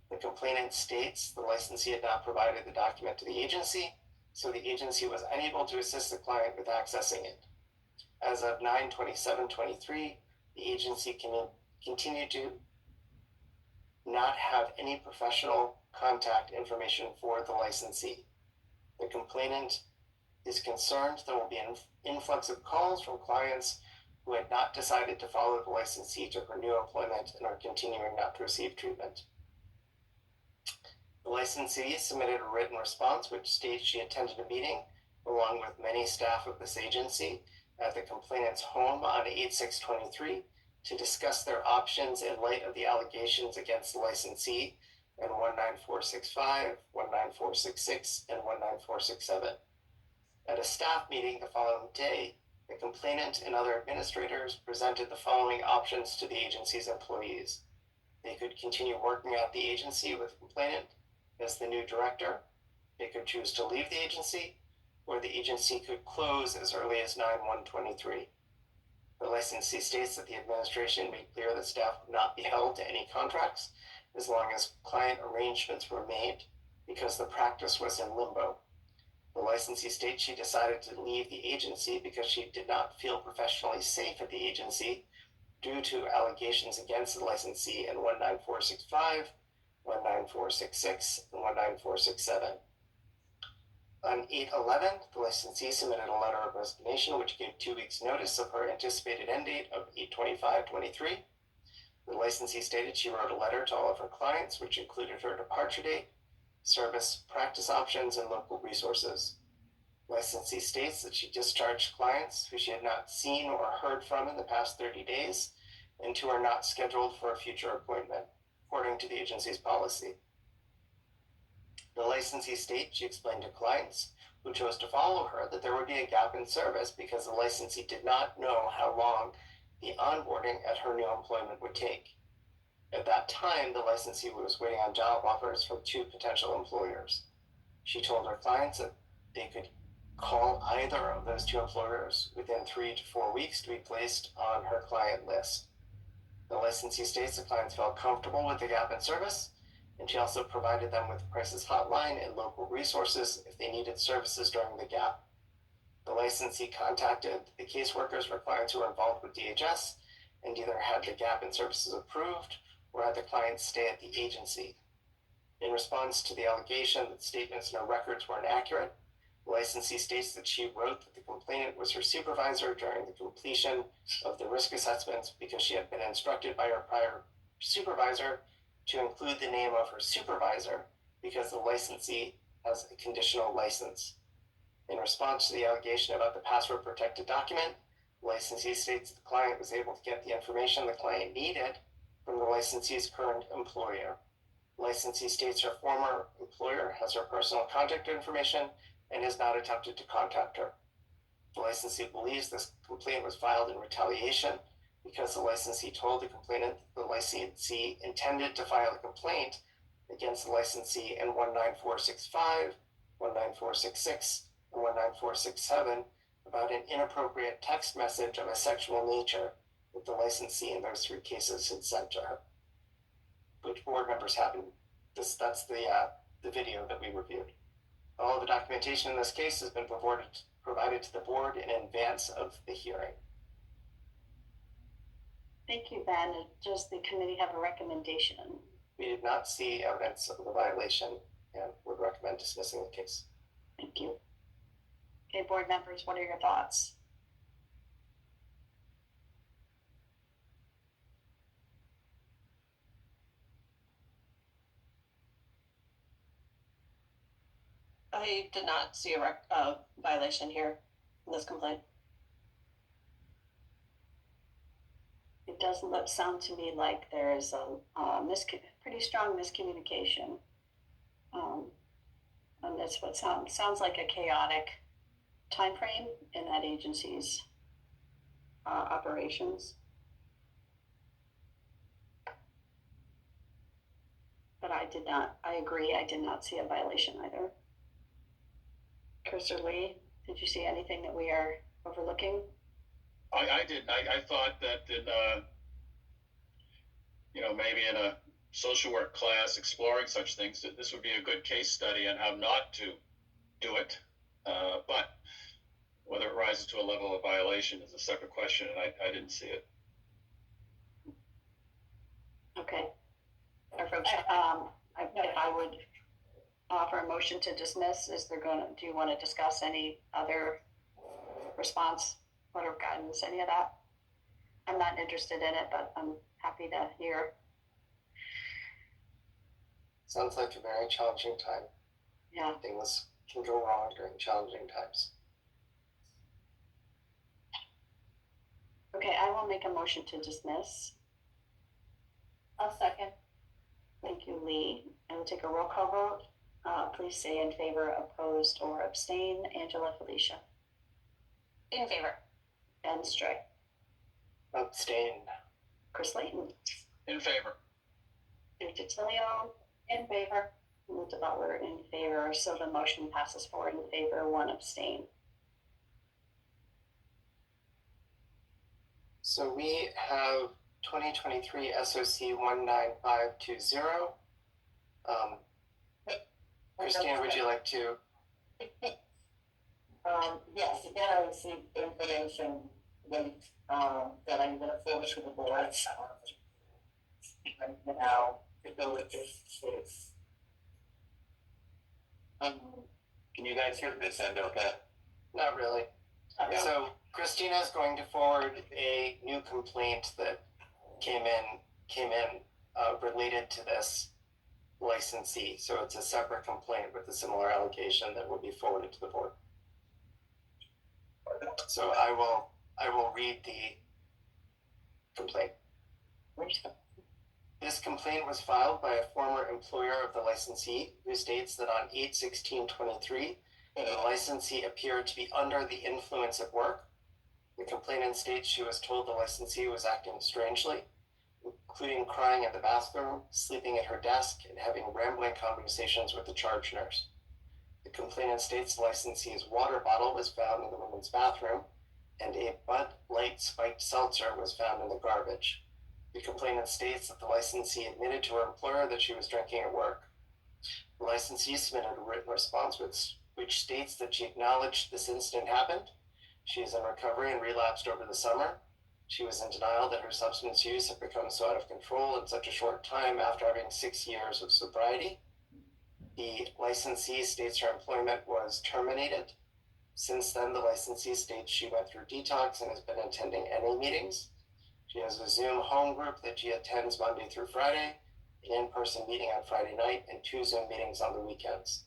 The complainant states the licensee had not provided the document to the agency, so the agency was unable to assist the client with accessing it. As of 9/27/23, the agency continued to not have any professional contact information for the licensee. The complainant is concerned there will be an influx of calls from clients who had not decided to follow the licensee to her new employment and are continuing not to receive treatment. The licensee submitted a written response which states she attended a meeting along with many staff of this agency at the complainant's home on 8/6/23 to discuss their options in light of the allegations against the licensee in 19465, 19466, and 19467. At a staff meeting the following day, the complainant and other administrators presented the following options to the agency's employees. They could continue working at the agency with the complainant as the new director. They could choose to leave the agency, or the agency could close as early as 9/1/23. The licensee states that the administration made clear that staff would not be held to any contracts as long as client arrangements were made because the practice was in limbo. The licensee states she decided to leave the agency because she did not feel professionally safe at the agency due to allegations against the licensee in 19465, 19466, and 19467. On 8/11, the licensee submitted a letter of resignation which gave 2 weeks notice of her anticipated end date of 8/25/23. The licensee stated she wrote a letter to all of her clients which included her departure date, service practice options, and local resources. The licensee states that she discharged clients who she had not seen or heard from in the past 30 days and who are not scheduled for a future appointment, according to the agency's policy. The licensee states she explained to clients who chose to follow her that there would be a gap in service because the licensee did not know how long the onboarding at her new employment would take. At that time, the licensee was waiting on job offers from 2 potential employers. She told her clients that they could call either of those 2 employers within 3 to 4 weeks to be placed on her client list. The licensee states the clients felt comfortable with the gap in service, and she also provided them with the crisis hotline and local resources if they needed services during the gap. The licensee contacted the caseworkers for clients who were involved with DHS and either had the gap in services approved or had the clients stay at the agency. In response to the allegation that statements in her records were inaccurate, the licensee states that she wrote that the complainant was her supervisor during the completion of the risk assessments because she had been instructed by her prior supervisor to include the name of her supervisor because the licensee has a conditional license. In response to the allegation about the password-protected document, the licensee states the client was able to get the information the client needed from the licensee's current employer. The licensee states her former employer has her personal contact information and has not attempted to contact her. The licensee believes this complaint was filed in retaliation because the licensee told the complainant the licensee intended to file a complaint against the licensee in 19465, 19466, and 19467 about an inappropriate text message of a sexual nature that the licensee in those 3 cases had sent to her. Which board members happened? That's the video that we reviewed. All of the documentation in this case has been provided to the board in advance of the hearing. Thank you, Ben. Does the committee have a recommendation? We did not see evidence of the violation and would recommend dismissing the case. Thank you. Okay, board members, what are your thoughts? I did not see a violation here in this complaint. It doesn't sound to me like there is a pretty strong miscommunication. And that's what sounds like a chaotic time frame in that agency's operations. But I agree, I did not see a violation either. Chris or Lee, did you see anything that we are overlooking? I didn't. I thought that maybe in a social work class exploring such things, that this would be a good case study on how not to do it. But whether it rises to a level of violation is a separate question, and I didn't see it. Okay. Folks, if I would offer a motion to dismiss, do you want to discuss any other response, letter of guidance, any of that? I'm not interested in it, but I'm happy to hear. Sounds like a very challenging time. Yeah. Things can go wrong during challenging times. Okay, I will make a motion to dismiss. I'll second. Thank you, Lee. I will take a roll call vote. Please say in favor, opposed, or abstain. Angela, Felicia. In favor. Ben Strick. Abstain. Chris Layton. In favor. Victor Tilio. In favor. Linda Butler in favor. So the motion passes 4 in favor, 1 abstain. So we have 2023 SOC 19520. Christina, would you like to? Yes, again, I received information that I'm gonna forward to the board. Right now, to go with this case. Can you guys hear this end okay? Not really. Yeah. So Christina is going to forward a new complaint that came in related to this licensee. So it's a separate complaint with a similar allegation that will be forwarded to the board. So I will read the complaint. This complaint was filed by a former employer of the licensee who states that on 8/16/23, the licensee appeared to be under the influence at work. The complainant states she was told the licensee was acting strangely, including crying at the bathroom, sleeping at her desk, and having rambling conversations with the charge nurse. The complainant states the licensee's water bottle was found in the women's bathroom, and a Bud Light spiked seltzer was found in the garbage. The complainant states that the licensee admitted to her employer that she was drinking at work. The licensee submitted a written response which states that she acknowledged this incident happened. She is in recovery and relapsed over the summer. She was in denial that her substance use had become so out of control in such a short time after having 6 years of sobriety. The licensee states her employment was terminated. Since then, the licensee states she went through detox and has been attending any meetings. She has a Zoom home group that she attends Monday through Friday, an in-person meeting on Friday night, and 2 Zoom meetings on the weekends.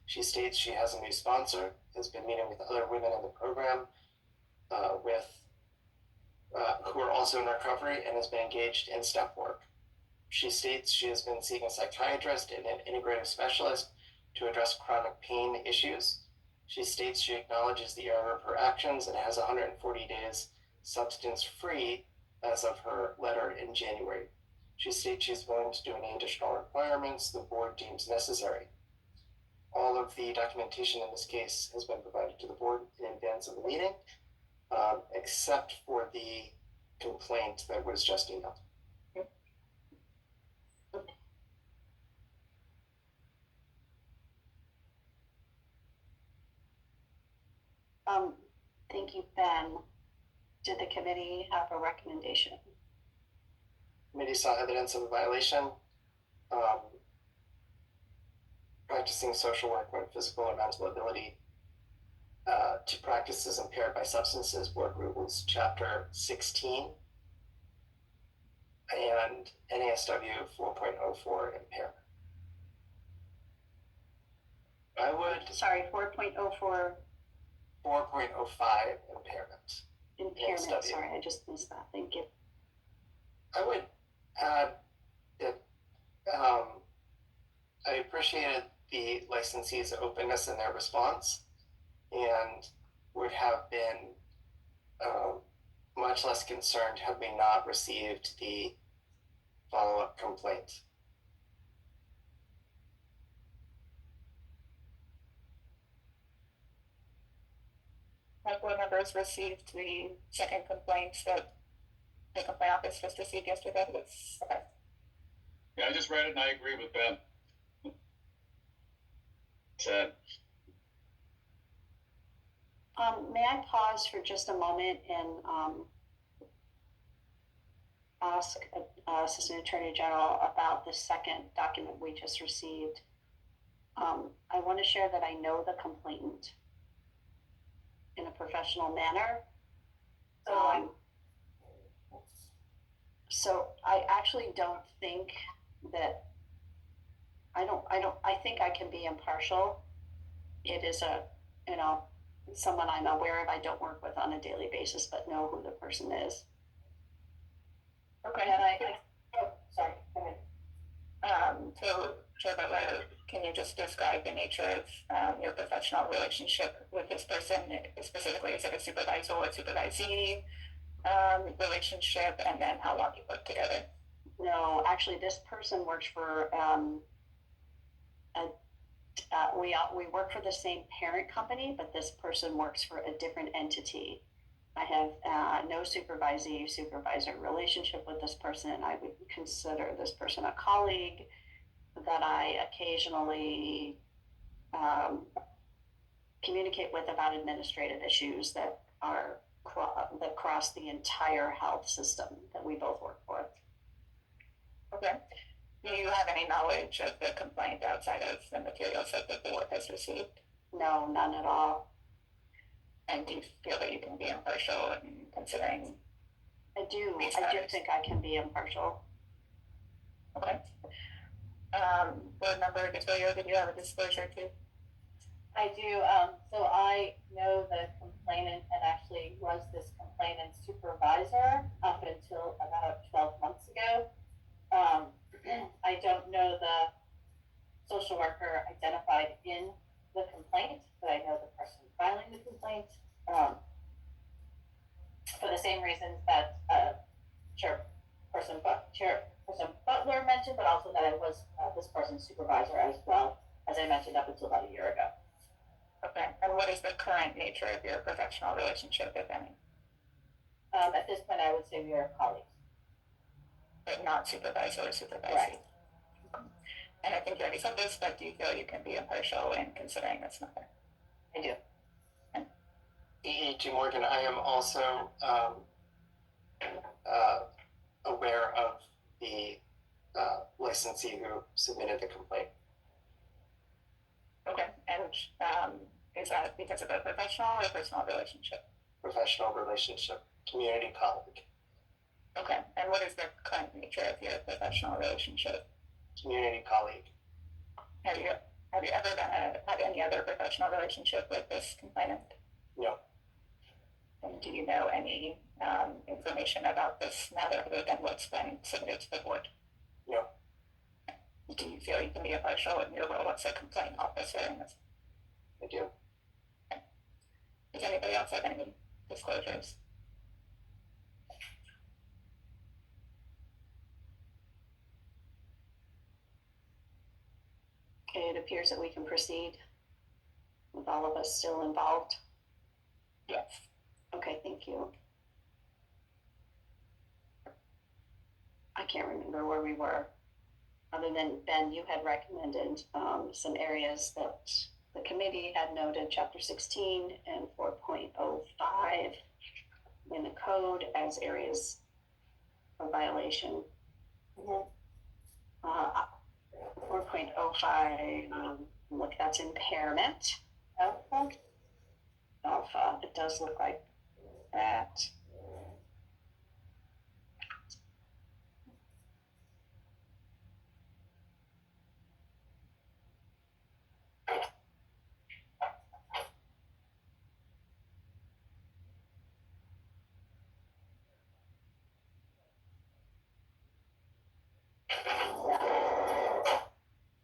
She states she has a new sponsor, has been meeting with other women in the program who are also in recovery, and has been engaged in step work. She states she has been seeing a psychiatrist and an integrative specialist to address chronic pain issues. She states she acknowledges the error of her actions and has 140 days substance-free as of her letter in January. She states she's willing to do any additional requirements the board deems necessary. All of the documentation in this case has been provided to the board in advance of the meeting, except for the complaint that was just emailed. Thank you, Ben. Did the committee have a recommendation? Committee saw evidence of a violation. Practicing social work when physical or mental ability to practice is impaired by substances, Board Rules Chapter 16 and NASW 4.04 impairment. I would. Sorry, 4.04 4.05 impairment. impairment. NASW. Sorry, I just missed that. Thank you. I would add that I appreciated the licensee's openness in their response and would have been much less concerned had we not received the follow-up complaint. Have board members received the second complaint that the complaint office just received yesterday? Okay. Yeah, I just read it and I agree with Ben. Sad. May I pause for just a moment and ask Assistant Attorney General about the second document we just received? I want to share that I know the complainant in a professional manner. So I actually don't think that I think I can be impartial. It is someone I'm aware of, I don't work with on a daily basis, but know who the person is. Okay. And sorry, go ahead. So, Chair Butler, can you just describe the nature of your professional relationship with this person? Specifically, is it a supervisor or supervisee relationship, and then how long you work together? No, actually, this person works for we work for the same parent company, but this person works for a different entity. I have no supervisor relationship with this person. I would consider this person a colleague that I occasionally communicate with about administrative issues that cross the entire health system that we both work for. Okay. Do you have any knowledge of the complaint outside of the materials that the board has received? No, none at all. And do you feel that you can be impartial in considering? I do think I can be impartial. Okay. Board member DeFilio, did you have a disclosure too? I do. So I know the complainant and actually was this complainant's supervisor up until about 12 months ago. I don't know the social worker identified in the complaint, but I know the person filing the complaint. For the same reasons that Chairperson Butler mentioned, but also that I was this person's supervisor as well, as I mentioned up until about a year ago. Okay. And what is the current nature of your professional relationship, if any? At this point, I would say we are colleagues. But not supervisor or supervisee. Right. And I think you already said this, but do you feel you can be impartial in considering this matter? I do. E.G. Morgan, I am also aware of the licensee who submitted the complaint. Okay. And is that because of a professional or personal relationship? Professional relationship, community colleague. Okay. And what is the current nature of your professional relationship? Community colleague. Have you ever had any other professional relationship with this complainant? No. And do you know any information about this matter other than what's been submitted to the board? No. Do you feel you can be impartial in your role as a complaint officer in this? I do. Okay. Does anybody else have any disclosures? Okay, it appears that we can proceed with all of us still involved. Yes. Okay, thank you. I can't remember where we were, other than Ben, you had recommended some areas that the committee had noted, chapter 16 and 4.05 in the code as areas of violation. 4.05, look, that's impairment. Alpha, it does look like that.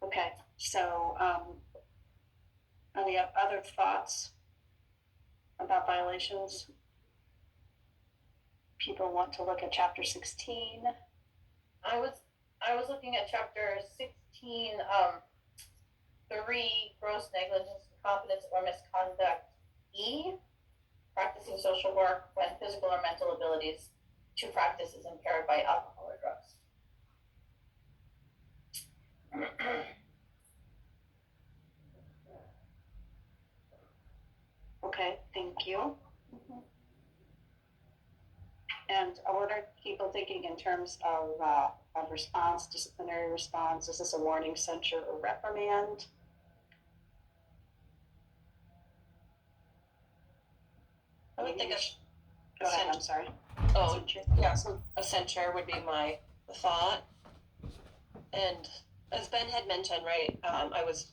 Okay, so any other thoughts about violations? People want to look at chapter 16. I was looking at chapter 16, 3, gross negligence, incompetence, or misconduct. E, practicing social work when physical or mental abilities to practice is impaired by alcohol or drugs. Okay, thank you. And what are people thinking in terms of response, disciplinary response? Is this a warning, censure, or reprimand? I would think Go ahead, I'm sorry. Oh, Censure. yeah, so a censure would be my thought. And as Ben had mentioned, right, I was